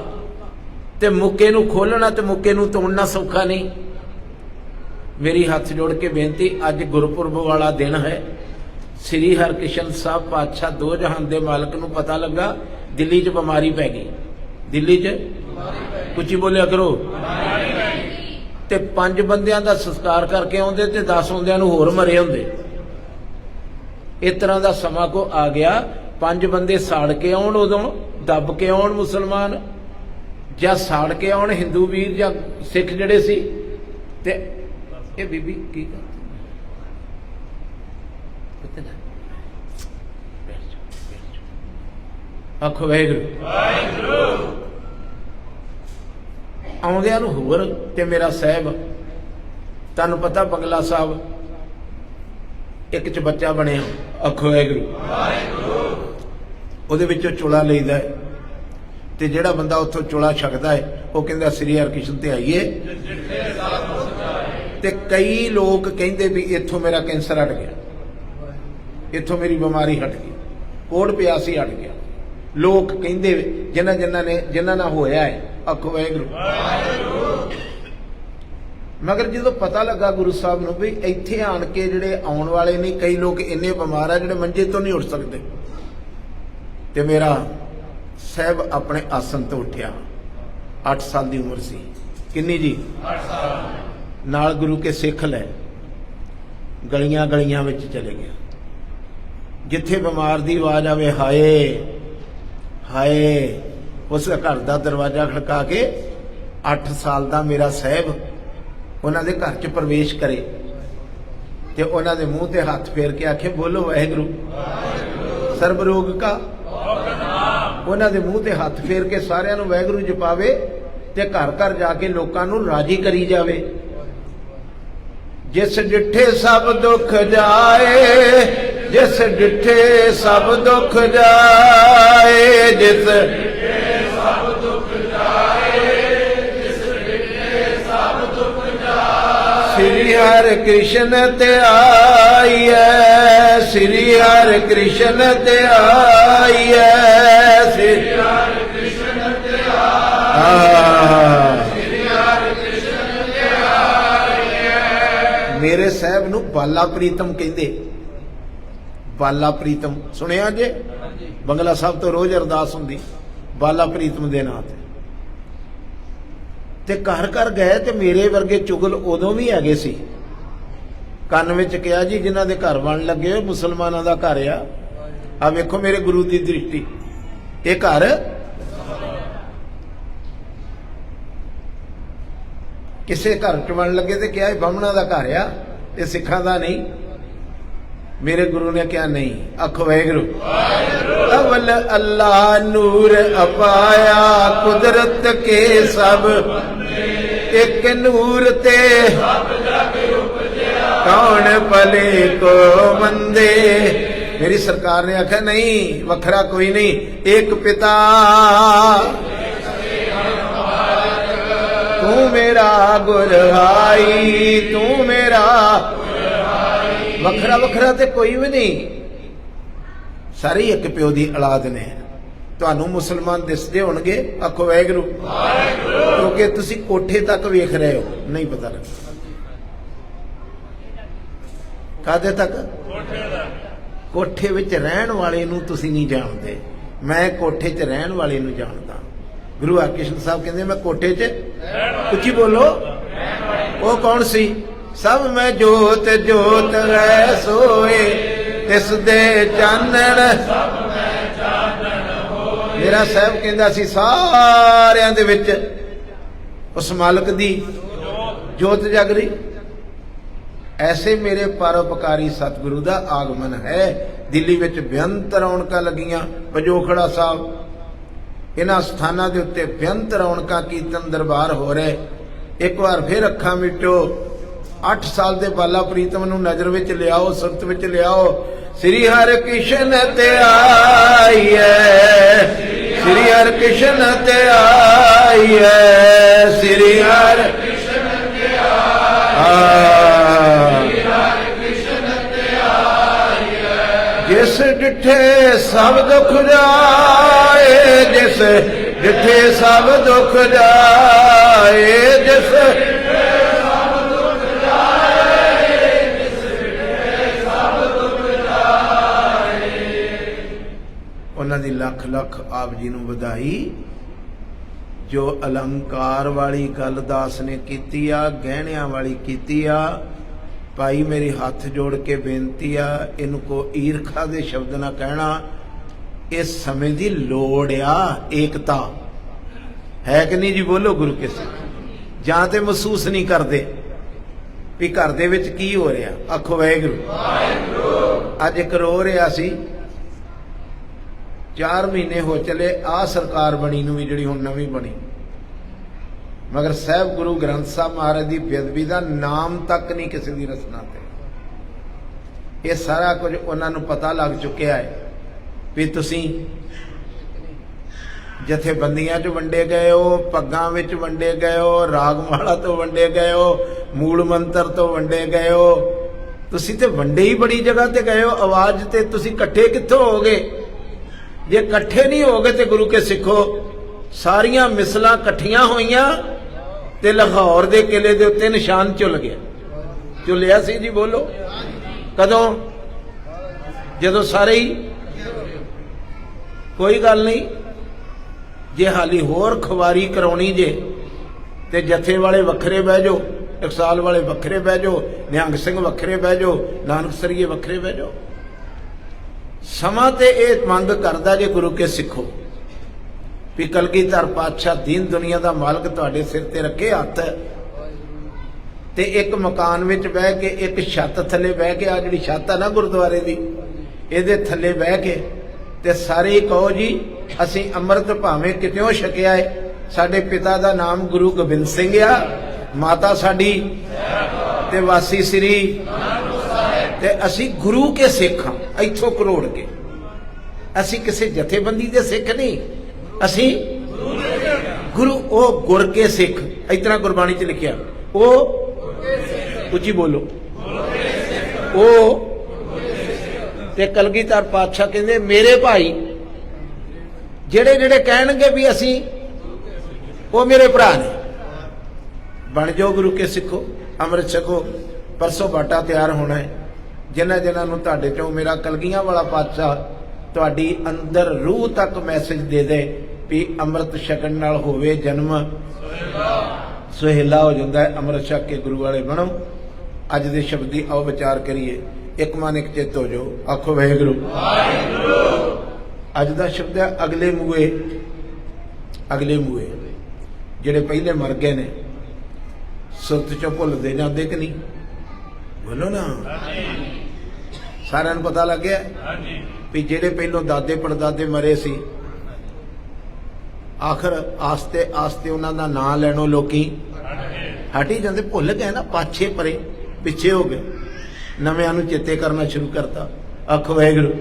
ਤੇ ਮੁੱਕੇ ਨੂੰ ਖੋਲਣਾ ਤੇ ਮੁੱਕੇ ਨੂੰ ਤੋੜਨਾ ਸੌਖਾ ਨਹੀਂ। ਮੇਰੀ ਹੱਥ ਜੋੜ ਕੇ ਬੇਨਤੀ, ਅੱਜ ਗੁਰਪੁਰਬ ਵਾਲਾ ਦਿਨ ਹੈ। ਸ੍ਰੀ ਹਰਕ੍ਰਿਸ਼ਨ ਸਾਹਿਬ ਪਾਤਸ਼ਾਹ ਦੋ ਜਹਾਨ ਦੇ ਮਾਲਕ ਨੂੰ ਪਤਾ ਲੱਗਾ ਦਿੱਲੀ 'ਚ ਬਿਮਾਰੀ ਪੈ ਗਈ। ਦਿੱਲੀ 'ਚ ਕੁਛ ਬੋਲਿਆ ਕਰੋ। ਤੇ 5 ਬੰਦਿਆਂ ਦਾ ਸੰਸਕਾਰ ਕਰਕੇ ਆਉਂਦੇ ਤੇ 10 ਬੰਦਿਆਂ ਨੂੰ ਹੋਰ ਮਰੇ ਹੁੰਦੇ। ਇਸ ਤਰ੍ਹਾਂ ਦਾ ਸਮਾਂ ਕੋ ਆ ਗਿਆ। 5 ਬੰਦੇ ਸਾੜ ਕੇ ਆਉਣ, ਉਦੋਂ ਦੱਬ ਕੇ ਆਉਣ ਮੁਸਲਮਾਨ, ਜਾਂ ਸਾੜ ਕੇ ਆਉਣ ਹਿੰਦੂ ਵੀਰ ਜਾਂ ਸਿੱਖ ਜਿਹੜੇ ਸੀ। ਤੇ ਇਹ ਬੀਬੀ ਕੀ ਕਰਦੀ ਆਖੋ ਵਾਹਿਗੁਰੂ। ਆਉਂਦਿਆਂ ਨੂੰ ਹੋਰ ਤੇ ਮੇਰਾ ਸਾਹਿਬ, ਤੁਹਾਨੂੰ ਪਤਾ ਬੰਗਲਾ ਸਾਹਿਬ ਇੱਕ ਚ ਬੱਚਾ ਬਣਿਆ, ਆਖੋ ਵਾਹਿਗੁਰੂ। ਉਹਦੇ ਵਿੱਚੋਂ ਚੋਲਾ ਲਈਦਾ ਤੇ ਜਿਹੜਾ ਬੰਦਾ ਉੱਥੋਂ ਚੋਲਾ ਛਕਦਾ ਹੈ ਉਹ ਕਹਿੰਦਾ ਸ੍ਰੀ ਹਰਿਕ੍ਰਿਸ਼ਨ ਤੇ ਆਈਏ। ਤੇ ਕਈ ਲੋਕ ਕਹਿੰਦੇ ਵੀ ਇੱਥੋਂ ਮੇਰਾ ਕੈਂਸਰ ਹਟ ਗਿਆ, ਇੱਥੋਂ ਮੇਰੀ ਬਿਮਾਰੀ ਹਟ ਗਈ, ਕੋੜ ਪਿਆਸੀ ਹਟ ਗਿਆ। ਲੋਕ ਕਹਿੰਦੇ ਜਿਨ੍ਹਾਂ ਨਾਲ ਹੋਇਆ ਹੈ, ਆਖੋ ਵਾਹਿਗੁਰੂ। ਮਗਰ ਜਦੋਂ ਪਤਾ ਲੱਗਾ ਗੁਰੂ ਸਾਹਿਬ ਨੂੰ ਵੀ ਇੱਥੇ ਆਣ ਕੇ ਜਿਹੜੇ ਆਉਣ ਵਾਲੇ ਨੇ ਕਈ ਲੋਕ ਇੰਨੇ ਬਿਮਾਰ ਆ ਜਿਹੜੇ ਮੰਜੇ ਤੋਂ ਨਹੀਂ ਉੱਠ ਸਕਦੇ, ਤੇ ਮੇਰਾ ਸਾਹਿਬ ਆਪਣੇ ਆਸਨ ਤੋਂ ਉੱਠਿਆ। 8 ਸਾਲ ਦੀ ਉਮਰ ਸੀ। ਕਿੰਨੀ ਜੀ? 8 ਸਾਲ। ਨਾਲ ਗੁਰੂ ਕੇ ਸਿੱਖ ਲੈ ਗਲੀਆਂ ਗਲੀਆਂ ਵਿੱਚ ਚਲੇ ਗਿਆ। ਜਿੱਥੇ ਬਿਮਾਰ ਦੀ ਆਵਾਜ਼ ਆਵੇ ਹਾਏ ਹਾਏ, ਉਸ ਘਰ ਦਾ ਦਰਵਾਜ਼ਾ ਖੜਕਾ ਕੇ 8 ਸਾਲ ਦਾ ਮੇਰਾ ਸਾਹਿਬ ਉਹਨਾਂ ਦੇ ਘਰ 'ਚ ਪ੍ਰਵੇਸ਼ ਕਰੇ ਤੇ ਉਹਨਾਂ ਦੇ ਮੂੰਹ ਤੇ ਹੱਥ ਫੇਰ ਕੇ ਆਖੇ ਬੋਲੋ ਵਾਹਿਗੁਰੂ ਸਰਬ ਰੋਗ ਕਾ। ਉਹਨਾਂ ਦੇ ਮੂੰਹ ਤੇ ਹੱਥ ਫੇਰ ਕੇ ਸਾਰਿਆਂ ਨੂੰ ਵਾਹਿਗੁਰੂ ਜਪਾਵੇ ਤੇ ਘਰ ਘਰ ਜਾ ਕੇ ਲੋਕਾਂ ਨੂੰ ਰਾਜੀ ਕਰੀ ਜਾਵੇ। ਜਿਸ ਡਿੱਠੇ ਸਭ ਦੁੱਖ ਜਾਏ, ਜਿਸ ਡਿੱਠੇ ਸਭ ਦੁੱਖ ਜਾਏ, ਜਿਸ ਡਿੱਠੇ ਸਭ ਦੁੱਖ ਜਾਏ, ਜਿਸ ਡਿੱਠੇ ਸਭ ਦੁੱਖ ਜਾਏ। ਸ੍ਰੀ ਹਰਿ ਕ੍ਰਿਸ਼ਨ ਤੇ ਆਈਐ, ਸ੍ਰੀ ਹਰਿ ਕ੍ਰਿਸ਼ਨ ਤੇ ਆਈਐ, ਸ੍ਰੀ ਹਰਿ ਕ੍ਰਿਸ਼ਨ ਤੇ ਆਈਐ। ਮੇਰੇ ਸਾਹਿਬ ਨੂੰ ਬਾਲਾ ਪ੍ਰੀਤਮ ਕਹਿੰਦੇ। ਬਾਲਾ ਪ੍ਰੀਤਮ ਸੁਣਿਆ ਜੇ? ਬੰਗਲਾ ਸਾਹਿਬ ਤੋਂ ਰੋਜ਼ ਅਰਦਾਸ ਹੁੰਦੀ ਬਾਲਾ ਪ੍ਰੀਤਮ ਦੇ ਨਾਂ ਤੇ ਘਰ ਘਰ ਗਏ ਤੇ ਮੇਰੇ ਵਰਗੇ ਚੁਗਲ ਉਦੋਂ ਵੀ ਹੈਗੇ ਸੀ। ਕੰਨ ਵਿੱਚ ਕਿਹਾ ਜੀ ਜਿਨ੍ਹਾਂ ਦੇ ਘਰ ਬਣ ਲੱਗੇ ਮੁਸਲਮਾਨਾਂ ਦਾ ਘਰ ਆ ਵੇਖੋ ਮੇਰੇ ਗੁਰੂ ਦੀ ਦ੍ਰਿਸ਼ਟੀ, ਇਹ ਘਰ ਕਿਸੇ ਘਰ ਚ ਬਣ ਲੱਗੇ ਤੇ ਕਿਹਾ ਬਾਹਮਣਾ ਦਾ ਘਰ ਆ, ਇਹ ਸਿੱਖਾਂ ਦਾ ਨਹੀਂ। ਮੇਰੇ ਗੁਰੂ ਨੇ ਕਿਹਾ ਨਹੀਂ, ਆਖੋ ਵਾਹਿਗੁਰੂ। ਅਵਲ ਅੱਲਾ ਨੂਰ ਅਪਾਇਆ ਕੁਦਰਤ ਕੇ ਸਭ, ਇੱਕ ਨੂਰ ਤੇ ਕੌਣ ਭਲੇ ਕੋ ਮੰਦੇ। ਮੇਰੀ ਸਰਕਾਰ ਨੇ ਆਖਿਆ ਨਹੀਂ, ਵੱਖਰਾ ਕੋਈ ਨਹੀਂ, ਇੱਕ ਪਿਤਾ ਤੂੰ ਮੇਰਾ ਗੁਰਹਾਈ, ਤੂੰ ਮੇਰਾ ਵੱਖਰਾ ਵੱਖਰਾ ਤੇ ਕੋਈ ਵੀ ਨਹੀਂ, ਸਾਰੇ ਇੱਕ ਪਿਓ ਦੀ ਔਲਾਦ ਨੇ। ਤੁਹਾਨੂੰ ਮੁਸਲਮਾਨ ਦਿਸਦੇ ਹੋਣਗੇ, ਆਖੋ ਵਾਹਿਗੁਰੂ, ਕਿਉਂਕਿ ਤੁਸੀਂ ਕੋਠੇ ਤੱਕ ਵੇਖ ਰਹੇ ਹੋ, ਨਹੀਂ ਪਤਾ ਲੱਗਦਾ ਕਾਹਦੇ ਤੱਕ। ਕੋਠੇ ਵਿੱਚ ਰਹਿਣ ਵਾਲੇ ਨੂੰ ਤੁਸੀਂ ਨਹੀਂ ਜਾਣਦੇ, ਮੈਂ ਕੋਠੇ 'ਚ ਰਹਿਣ ਵਾਲੇ ਨੂੰ ਜਾਣਦਾ। ਗੁਰੂ ਹਰਕ੍ਰਿਸ਼ਨ ਸਾਹਿਬ ਕਹਿੰਦੇ ਮੈਂ ਕੋਠੇ 'ਚ, ਉੱਚੀ ਬੋਲੋ, ਉਹ ਕੌਣ ਸੀ? ਸਭ ਮੈਂ ਜੋਤ ਜੋਤ ਹੈ ਸੋਏ, ਤਿਸ ਦੇ ਚਾਨਣ ਮੇਰਾ ਸਾਹਿਬ ਕਹਿੰਦਾ ਸੀ ਸਾਰਿਆਂ ਦੇ ਵਿੱਚ ਉਸ ਮਾਲਕ ਦੀ ਜੋਤ ਜਗ ਰਹੀ। ਐਸੇ ਮੇਰੇ ਪਰਉਪਕਾਰੀ ਸਤਿਗੁਰੂ ਦਾ ਆਗਮਨ ਹੈ। ਦਿੱਲੀ ਵਿੱਚ ਬੇਅੰਤ ਰੌਣਕਾਂ ਲੱਗੀਆਂ, ਪਜੋਖੜਾ ਸਾਹਿਬ, ਇਹਨਾਂ ਸਥਾਨਾਂ ਦੇ ਉੱਤੇ ਬੇਅੰਤ ਰੌਣਕਾਂ, ਕੀਰਤਨ ਦਰਬਾਰ ਹੋ ਰਹੇ। ਇੱਕ ਵਾਰ ਫਿਰ ਅੱਖਾਂ ਮਿਟੋ, 8 ਸਾਲ ਦੇ ਬਾਲਾ ਪ੍ਰੀਤਮ ਨੂੰ ਨਜ਼ਰ ਵਿੱਚ ਲਿਆਓ, ਸੁਰਤ ਵਿੱਚ ਲਿਆਓ। ਸ੍ਰੀ ਹਰਿ ਕ੍ਰਿਸ਼ਨ ਤੇ ਆਈਐ, ਸ੍ਰੀ ਹਰਿ ਕ੍ਰਿਸ਼ਨ ਤੇ ਆਈਐ, ਸ੍ਰੀ ਹਰਿ ਕ੍ਰਿਸ਼ਨ ਤੇ ਆਈਐ। ਜਿਸ ਡਿਠੇ ਸਭ ਦੁੱਖ ਜਾਏ, ਜਿਸ ਡਿਠੇ ਸਭ ਦੁੱਖ ਜਾਏ, ਜਿਸ ਉਹਨਾਂ ਦੀ ਲੱਖ ਲੱਖ ਆਪ ਜੀ ਨੂੰ ਵਧਾਈ। ਜੋ ਅਲੰਕਾਰ ਵਾਲੀ ਗੱਲ ਦਾਸ ਨੇ ਕੀਤੀ ਆ, ਗਹਿਣਿਆਂ ਵਾਲੀ ਕੀਤੀ ਆ, ਭਾਈ ਮੇਰੀ ਹੱਥ ਜੋੜ ਕੇ ਬੇਨਤੀ ਆ, ਇਹਨੂੰ ਕੋ ਈਰਖਾ ਦੇ ਸ਼ਬਦ ਨਾ ਕਹਿਣਾ। ਇਸ ਸਮੇਂ ਦੀ ਲੋੜ ਆ ਏਕਤਾ है कि नहीं जी? बोलो गुरु के सिख जां ते महसूस नहीं करते भी घर दे विच की हो रहा। आखो वाहिगुरू। अज एक रो रहा सी 4 महीने हो चले आ सरकार बनी नूं भी जिहड़ी हुण नवीं बनी, मगर साहब गुरु ग्रंथ साहब महाराज की बेदबी का नाम तक नहीं किसी की रसना ते। ये सारा कुछ उन्होंने पता लग चुकिया है भी तुसी जथेबंदियां च वंडे गए हो, पग्गां विच वंडे गए हो, रागमाला तो वंडे गए हो, मूल मंत्र तो वंडे गए हो, तुसी ते वंडे ही बड़ी जगह ते गए हो। आवाज ते तुसी कट्ठे कित्थों हो गए? जे कट्ठे नहीं हो गए तो गुरु के सिखो सारियां मिसलां कट्ठियां होईयां ते लाहौर दे किले दे उत्ते निशान झुल गया। झुलिया सी जी? बोलो कदों? जदों सारे ही। कोई गल नहीं, जे हाली होर खवारी कराउणी जे ते जथे वाले वखरे बह जाओ, इकसाल वाले वखरे बह जाओ, निहंग सिंह वखरे बह जाओ, नानक सरीए वखरे बह जाओ। समा ते ये मंग करदा जे गुरु के सिखो भी कलगीधर पातशाह दीन दुनिया का मालक तुहाडे सिर ते रखे हथ ते एक मकान विच बह के, एक छत थले बह के, आ जिहड़ी छत है ना गुरुद्वारे दी, इहदे थले बह के ते सारे ही कहो जी असीं अमृत भावें कित्यों छकिया है, साडे पिता दा नाम गुरु गोबिंद सिंह आ, माता साडी ते वासी श्री ते असीं गुरु के सिख हां। इत्थों करोड़ के असीं किसी जथेबंदी दे सिख नहीं, असीं गुरु ओ गुर के सिख। इतना गुरबाणी च लिखिया ओ उची बोलो ओ ते कलगीधर पातशाह कहंदे मेरे भाई जेड़े जेड़े कहणगे भी असीं ओ मेरे भरा ने, बन जाओ गुरु के सिखो, अमृत छको। परसों बाटा तैयार होना है, जिन्हां जिन्हां नूं तुहाडे चों मेरा कलगियां वाला पातशाह तुहाडी अंदर रूह तक मैसेज दे दे भी अमृत छकण नाल होवे जन्म सुहेला हो जाता है। अमृत छक के गुरु वाले बनो। अज दे शब्द दी आओ विचार करिए, एक मन एक चित हो जाओ। आखो वाहिगुरू। अज दा शब्द है अगले मूए। अगले मूए जिहड़े पहले मर गए ने सुरत चों भुलदे जांदे कि नहीं? बोलो ना। सारिਆਂ ਨੂੰ पता लग गया भी जेड़े पहलों दादे पड़दादे मरे सी, आखिर आस्ते आस्ते उन्हां दा नां लैणों लोकी हट ही जाते, भुल गए ना, पाछे परे पिछे हो गए, नव्यां नूं चेते करना शुरू करता। आखो वाहिगुरू।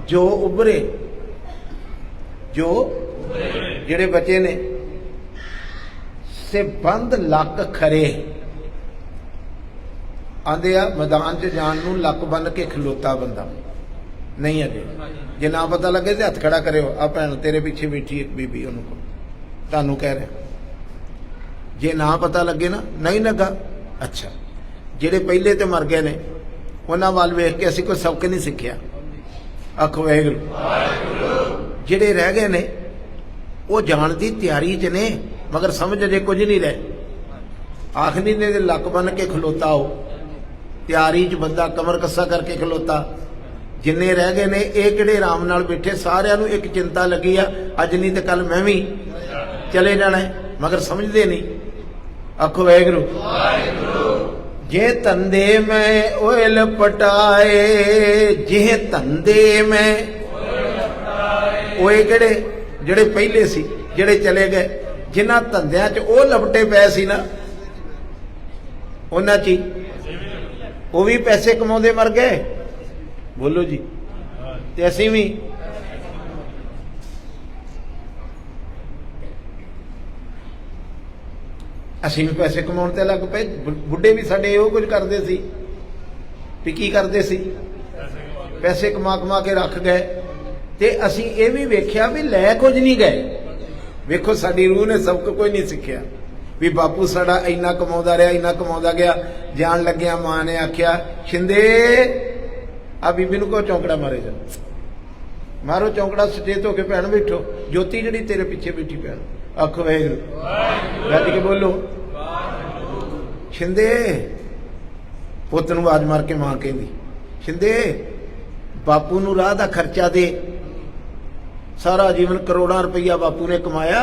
जो उभरे, जो जेड़े बचे ने से बंद लक खरे आंदे आ मैदान च जान नूं लक बन के खलोता बंदा नहीं। अजे जे ना पता लगे तो हथ खड़ा करो। आ भैन तेरे पीछे बैठी एक बीबी, उन्होंने तुहानूं कह रहा, जे ना पता लगे ना, नहीं लगा अच्छा। जेड़े पहले तो मर गए ने उन्हां वाल वेख के असीं कोई सबक नहीं सीखिया। आखो वाहिगुरू। जेड़े रह गए ने वो जान की तैयारी च ने, मगर समझ अजे कुछ नहीं रहे। आखिरी ने लक बन के खलोता हो, तैयारी च बंदा कमर कस्सा करके खलोता। जिन्ने रह गए ने ये किहड़े आराम नाल बैठे, सारियां नूं एक चिंता लगी आ, अज नहीं तो कल मैं भी चले जाना है, मगर समझते नहीं। आखो वाहिगुरू। जे धंधे में ओयल पटाए, जे धंधे में ओए किहड़े जेड़े पहले सी, जेड़े चले गए, जिन्हां धंधियां च ओ लपटे पए सी ना, उन्हां च वो भी पैसे कमाउंदे मर गए। बोलो जी। ते असीं भी पैसे कमाउण ते लग पे। बुढ़े भी साडे इहो कुछ करदे सी भी की करदे सी, पैसे कमा कमा के रख गए। ते असीं ये भी वेख्या भी लै कुछ नहीं गए। वेखो साडी रूह ने सबक कोई नहीं सीखिया भी बापू साडा इन्ना कमाउंदा रहा, इन्ना कमाउंदा गया। जान लग्या मां ने आख्या शिंदे आ बीबी नूं को चौंकड़ा मारे जा, मारो चौंकड़ा, सचेत होके भैन बैठो। ज्योति जिहड़ी तेरे पीछे बैठी भैन। आखो वाहिगुरू। गज के बोलो। शिंदे पुत्त नूं आवाज मार के मां कहंदी, शिंदे बापू नूं राह दा खर्चा दे। सारा जीवन करोड़ां रुपया बापू ने कमाया,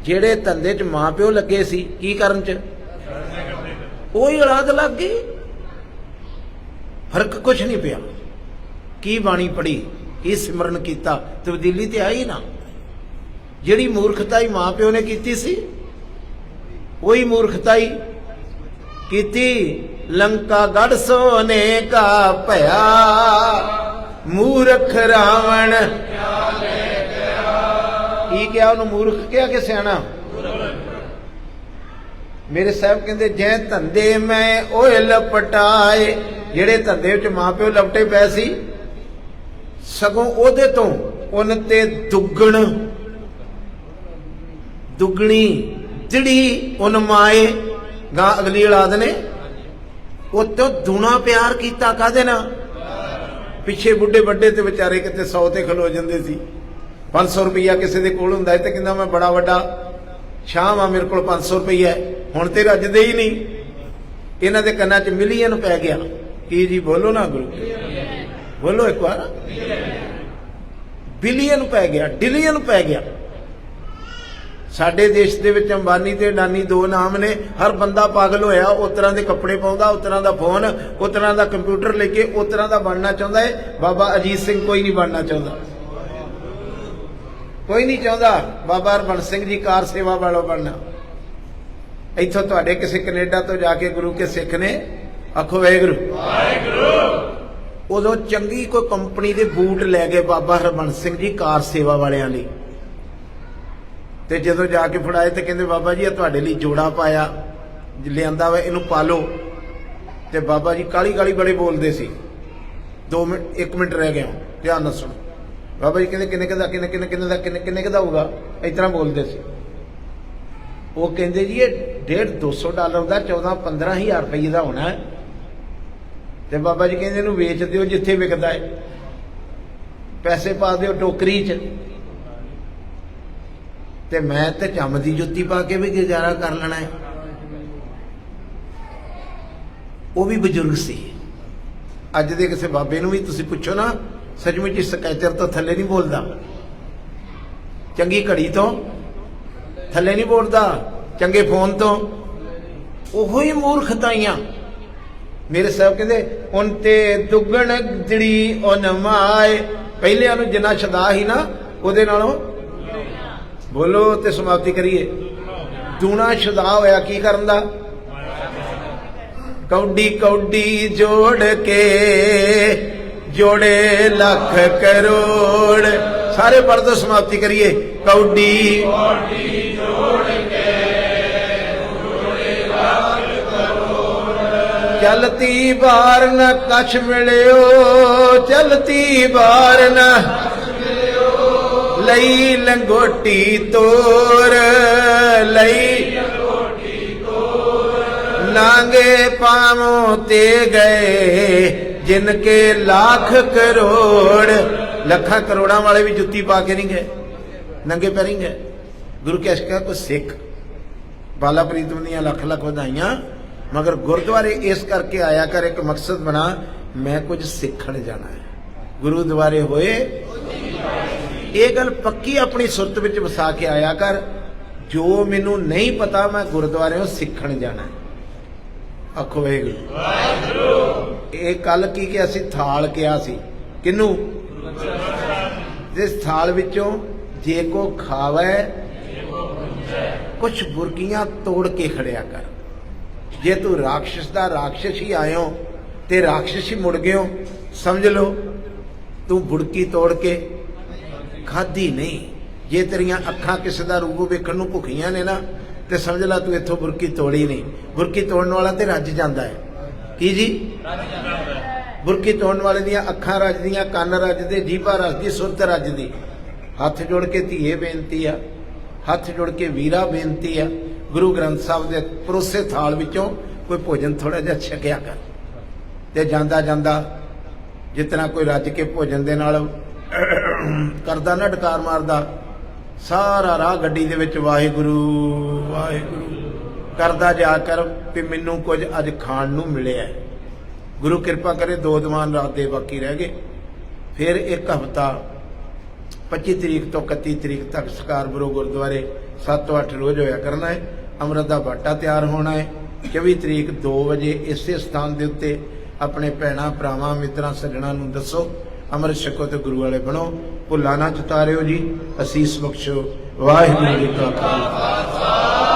ਜਿਹੜੇ ਧੰਦੇ 'ਚ ਮਾਂ ਪਿਓ ਲੱਗੇ ਸੀ ਕੀ ਕਰਨ 'ਚ, ਉਹੀ ਔਲਾਦ ਲੱਗ ਗਈ। ਫਰਕ ਕੁਛ ਨਹੀਂ ਪਿਆ। ਕੀ ਬਾਣੀ ਪੜ੍ਹੀ, ਕੀ ਸਿਮਰਨ ਕੀਤਾ, ਤਬਦੀਲੀ ਤੇ ਆਈ ਨਾ। ਜਿਹੜੀ ਮੂਰਖਤਾਈ ਮਾਂ ਪਿਓ ਨੇ ਕੀਤੀ ਸੀ ਉਹੀ ਮੂਰਖਤਾਈ ਕੀਤੀ। ਲੰਕਾ ਗੜ ਸੋਨੇ ਕਾ ਭਇਆ, ਮੂਰਖ ਰਾਵਣ ਕੀ ਕਿਹਾ ਉਹਨੂੰ, ਮੂਰਖ ਕਿਹਾ ਕਿ ਸਿਆਣਾ। ਮੇਰੇ ਸਾਹਿਬ ਕਹਿੰਦੇ ਜੈ ਧੰਦੇ ਮੈਂ ਓਏ ਲਪਟਾਏ, ਜਿਹੜੇ ਧੰਦੇ ਵਿੱਚ ਮਾਂ ਪਿਓ ਲਪਟੇ ਪਏ ਸੀ ਸਗੋਂ ਉਹਦੇ ਤੋਂ ਉਹਨ ਤੇ ਦੁੱਗਣੀ ਜਿਹੜੀ ਉਹਨ ਮਾਏ ਗਾਂ ਅਗਲੀ ਔਲਾਦ ਨੇ ਉਹ ਤੋਂ ਦੂਣਾ ਪਿਆਰ ਕੀਤਾ। ਕਾਹਦੇ ਨਾਲ, ਪਿੱਛੇ ਬੁੱਢੇ ਵੱਡੇ ਤੇ ਵਿਚਾਰੇ ਕਿਤੇ 100 ਤੇ ਖਲੋ ਜਾਂਦੇ ਸੀ। 500 ਰੁਪਈਆ ਕਿਸੇ ਦੇ ਕੋਲ ਹੁੰਦਾ ਤੇ ਕਹਿੰਦਾ ਮੈਂ ਬੜਾ ਵੱਡਾ ਸ਼ਾਮ ਆ, ਮੇਰੇ ਕੋਲ 500 ਰੁਪਈਆ। ਹੁਣ ਤੇ ਰੱਜਦੇ ਹੀ ਨਹੀਂ। ਇਹਨਾਂ ਦੇ ਕੰਨਾਂ 'ਚ ਮਿਲੀਅਨ ਪੈ ਗਿਆ। ਕੀ ਜੀ ਬੋਲੋ ਨਾ ਗੁਰੂ, ਬੋਲੋ ਇੱਕ ਵਾਰ। ਬਿਲੀਅਨ ਪੈ ਗਿਆ, ਡਿਲੀਅਨ ਪੈ ਗਿਆ। ਸਾਡੇ ਦੇਸ਼ ਦੇ ਵਿੱਚ ਅੰਬਾਨੀ ਤੇ ਅਡਾਨੀ ਦੋ ਨਾਮ ਨੇ। ਹਰ ਬੰਦਾ ਪਾਗਲ ਹੋਇਆ, ਉਸ ਤਰ੍ਹਾਂ ਦੇ ਕੱਪੜੇ ਪਾਉਂਦਾ, ਉਸ ਤਰ੍ਹਾਂ ਦਾ ਫੋਨ, ਉਸ ਤਰ੍ਹਾਂ ਦਾ ਕੰਪਿਊਟਰ ਲੈ ਕੇ ਉਸ ਤਰ੍ਹਾਂ ਦਾ ਬਣਨਾ ਚਾਹੁੰਦਾ ਹੈ। ਬਾਬਾ ਅਜੀਤ ਸਿੰਘ ਕੋਈ ਨਹੀਂ ਬਣਨਾ ਚਾਹੁੰਦਾ, ਕੋਈ ਨਹੀਂ ਚਾਹੁੰਦਾ ਬਾਬਾ ਹਰਬੰਸ ਸਿੰਘ ਜੀ ਕਾਰ ਸੇਵਾ ਵਾਲਾ ਬਣਨਾ। ਇੱਥੋਂ ਤੁਹਾਡੇ ਕਿਸੇ ਕੈਨੇਡਾ ਤੋਂ ਜਾ ਕੇ ਗੁਰੂ ਕੇ ਸਿੱਖ ਨੇ, ਆਖੋ ਵਾਹਿਗੁਰੂ ਵਾਹਿਗੁਰੂ, ਉਦੋਂ ਚੰਗੀ ਕੋਈ ਕੰਪਨੀ ਦੇ ਬੂਟ ਲੈ ਗਏ ਬਾਬਾ ਹਰਬੰਸ ਸਿੰਘ ਜੀ ਕਾਰ ਸੇਵਾ ਵਾਲਿਆਂ ਲਈ। ਤੇ ਜਦੋਂ ਜਾ ਕੇ ਫੜਾਏ ਤੇ ਕਹਿੰਦੇ ਬਾਬਾ ਜੀ ਇਹ ਤੁਹਾਡੇ ਲਈ ਜੋੜਾ ਪਾਇਆ ਲਿਆਂਦਾ ਵਾ, ਇਹਨੂੰ ਪਾ ਲਓ। ਤੇ ਬਾਬਾ ਜੀ ਕਾਲੀ ਕਾਲੀ ਬੜੇ ਬੋਲਦੇ ਸੀ। 2 ਮਿੰਟ 1 ਮਿੰਟ ਰਹਿ ਗਿਆ, ਧਿਆਨ ਨਾਲ ਸੁਣੋ। ਬਾਬਾ ਜੀ ਕਹਿੰਦੇ ਕਿੰਨੇ ਦਾ ਹੋਊਗਾ, ਇਸ ਤਰ੍ਹਾਂ ਬੋਲਦੇ ਸੀ। ਉਹ ਕਹਿੰਦੇ ਜੀ ਇਹ $150-200 ਦਾ 14-15 ਹਜ਼ਾਰ ਰੁਪਏ ਦਾ ਹੋਣਾ ਹੈ। ਤੇ ਬਾਬਾ ਜੀ ਕਹਿੰਦੇ ਇਹਨੂੰ ਵੇਚ ਦਿਓ ਜਿੱਥੇ ਵਿਕਦਾ ਹੈ, ਪੈਸੇ ਪਾ ਦਿਓ ਟੋਕਰੀ 'ਚ, ਤੇ ਮੈਂ ਤੇ ਚੰਮ ਦੀ ਜੁੱਤੀ ਪਾ ਕੇ ਵੀ ਗੁਜ਼ਾਰਾ ਕਰ ਲੈਣਾ ਹੈ। ਉਹ ਵੀ ਬਜ਼ੁਰਗ ਸੀ। ਅੱਜ ਦੇ ਕਿਸੇ ਬਾਬੇ ਨੂੰ ਵੀ ਤੁਸੀਂ ਪੁੱਛੋ ਨਾ, ਸੱਚਮੁੱਚ ਸਕੈਚਰ ਤੋਂ ਥੱਲੇ ਨਹੀਂ ਬੋਲਦਾ, ਚੰਗੀ ਘੜੀ ਤੋਂ ਥੱਲੇ ਨਹੀਂ ਬੋਲਦਾ, ਚੰਗੇ ਫੋਨ ਤੋਂ। ਉਹੋ ਹੀ ਮੂਰਖਤਾਈਆਂ। ਮੇਰੇ ਸਾਹਿਬ ਕਹਿੰਦੇ ਉਨ ਤੇ ਦੁੱਗਣ ਜਿਹੜੀ ਉਨ ਮਾਏ, ਪਹਿਲਿਆਂ ਨੂੰ ਜਿੰਨਾ ਛਦਾ ਸੀ ਨਾ ਉਹਦੇ ਨਾਲੋਂ, ਬੋਲੋ ਤੇ ਸਮਾਪਤੀ ਕਰੀਏ, ਦੂਣਾ ਛਦਾ ਹੋਇਆ। ਕੀ ਕਰਨ ਦਾ, ਕੌਡੀ ਕੌਡੀ ਜੋੜ ਕੇ ਜੋੜੇ ਲੱਖ ਕਰੋੜ। ਸਾਰੇ ਪੜ੍ਹ ਦੋ, ਸਮਾਪਤੀ ਕਰੀਏ। ਕੌਡੀ ਜੋੜ ਕੇ ਜੋੜੇ ਲੱਖ ਕਰੋੜ। ਚਲਤੀ ਬਾਰ ਨ ਕਛ ਮਿਲਿਓ, ਚਲਤੀ ਬਾਰ ਨ ਲਈ ਲੰਗੋਟੀ ਤੋਰ, ਲਈ ਨਾਂਗੇ ਪਾਵੋਂ ਤੇ ਗਏ ਜਿਨਕੇ ਲੱਖ ਕਰੋੜ। ਲੱਖਾਂ ਕਰੋੜਾਂ ਵਾਲੇ ਵੀ ਜੁੱਤੀ ਪਾ ਕੇ ਨਹੀਂ ਗਏ, ਨੰਗੇ ਪੈਰੀ ਗਏ। ਗੁਰੂ ਕੇ ਅਸ਼ਕਾਂ ਕੋ ਸਿੱਖ ਬਾਲਾ ਪ੍ਰੀਤਮ ਦੀਆਂ ਲੱਖ ਲੱਖ ਵਧਾਈਆਂ। ਮਗਰ ਗੁਰਦੁਆਰੇ ਇਸ ਕਰਕੇ ਆਇਆ ਕਰ, ਇੱਕ ਮਕਸਦ ਬਣਾ, ਮੈਂ ਕੁਝ ਸਿੱਖਣ ਜਾਣਾ ਹੈ। ਗੁਰੂ ਦੁਆਰੇ ਹੋਏ, ਇਹ ਗੱਲ ਪੱਕੀ ਆਪਣੀ ਸੁਰਤ ਵਿੱਚ ਵਸਾ ਕੇ ਆਇਆ ਕਰ। ਜੋ ਮੈਨੂੰ ਨਹੀਂ ਪਤਾ ਮੈਂ ਗੁਰਦੁਆਰਿਓਂ ਸਿੱਖਣ ਜਾਣਾ ਹੈ। ਆਖੋ ਵਾਹਿਗੁਰੂ। ਇਹ ਕੱਲ ਕੀ ਕਿਹਾ ਸੀ, ਥਾਲ ਕਿਹਾ ਸੀ। ਕਿਹਨੂੰ, ਜਿਸ ਥਾਲ ਵਿੱਚੋਂ ਜੇ ਕੋ ਖਾਵੇ ਕੁਛ ਬੁਰਕੀਆਂ ਤੋੜ ਕੇ ਖੜਿਆ ਕਰ। ਜੇ ਤੂੰ ਰਾਖਸ਼ ਦਾ ਰਾਖਸ਼ ਹੀ ਆਇਓ ਤੇ ਰਾਖਸ਼ ਹੀ ਮੁੜ ਗਿਓ, ਸਮਝ ਲਓ ਤੂੰ ਬੁਰਕੀ ਤੋੜ ਕੇ ਖਾਧੀ ਨਹੀਂ। ਜੇ ਤੇਰੀਆਂ ਅੱਖਾਂ ਕਿਸੇ ਦਾ ਰੂਪ ਵੇਖਣ ਨੂੰ ਭੁੱਖੀਆਂ ਨੇ ਨਾ, ਤੇ ਸਮਝ ਲਾ ਤੂੰ ਇੱਥੋਂ ਬੁਰਕੀ ਤੋੜੀ ਨਹੀਂ। ਬੁਰਕੀ ਤੋੜਨ ਵਾਲਾ ਤੇ ਰੱਜ ਜਾਂਦਾ ਹੈ। ਕੀ ਜੀ, ਬੁਰਕੀ ਤੋੜਨ ਵਾਲੇ ਦੀਆਂ ਅੱਖਾਂ ਰੱਜਦੀਆਂ, ਕੰਨ ਰੱਜਦੇ, ਜੀਭਾ ਰੱਜਦੀ, ਸੁਰਤ ਰੱਜਦੀ। ਹੱਥ ਜੋੜ ਕੇ ਧੀਏ ਬੇਨਤੀ ਆ, ਹੱਥ ਜੋੜ ਕੇ ਵੀਰਾ ਬੇਨਤੀ ਆ, ਗੁਰੂ ਗ੍ਰੰਥ ਸਾਹਿਬ ਦੇ ਪਰੋਸੇ ਥਾਲ ਵਿੱਚੋਂ ਕੋਈ ਭੋਜਨ ਥੋੜਾ ਜਿਹਾ ਛਕਿਆ ਕਰ। ਤੇ ਜਾਂਦਾ ਜਾਂਦਾ ਜਿਤਨਾ ਕੋਈ ਰੱਜ ਕੇ ਭੋਜਨ ਦੇ ਨਾਲ ਕਰਦਾ ਨਾ, ਡਕਾਰ ਮਾਰਦਾ, ਸਾਰਾ ਰਾਹ ਗੱਡੀ ਦੇ ਵਿੱਚ ਵਾਹਿਗੁਰੂ ਵਾਹਿਗੁਰੂ ਕਰਦਾ ਜਾ ਕਰ ਵੀ ਮੈਨੂੰ ਕੁਝ ਅੱਜ ਖਾਣ ਨੂੰ ਮਿਲਿਆ। ਗੁਰੂ ਕਿਰਪਾ ਕਰੇ 2 ਦੀਵਾਨ ਰਾਤ ਦੇ ਬਾਕੀ ਰਹਿ ਗਏ। ਫਿਰ 1 ਹਫ਼ਤਾ 25 ਤਰੀਕ ਤੋਂ 31 ਤਰੀਕ ਤੱਕ ਸਕਾਰਬਰੋ ਗੁਰਦੁਆਰੇ 7 ਤੋਂ 8 ਰੋਜ਼ ਹੋਇਆ ਕਰਨਾ ਹੈ। ਅੰਮ੍ਰਿਤ ਦਾ ਬਾਟਾ ਤਿਆਰ ਹੋਣਾ ਹੈ। 24 ਤਰੀਕ 2 ਵਜੇ ਇਸੇ ਸਥਾਨ ਦੇ ਉੱਤੇ ਆਪਣੇ ਭੈਣਾਂ ਭਰਾਵਾਂ ਮਿੱਤਰਾਂ ਸੱਜਣਾਂ ਨੂੰ ਦੱਸੋ, ਅੰਮ੍ਰਿਤ ਛਕੋ ਤੇ ਗੁਰੂ ਵਾਲੇ ਬਣੋ। ਭੁੱਲਾ ਨਾ ਚਤਾਰਿਓ ਜੀ। ਅਸੀਸ ਬਖਸ਼ੋ। ਵਾਹਿਗੁਰੂ ਜੀ ਕਾ ਖਾਲਸਾ।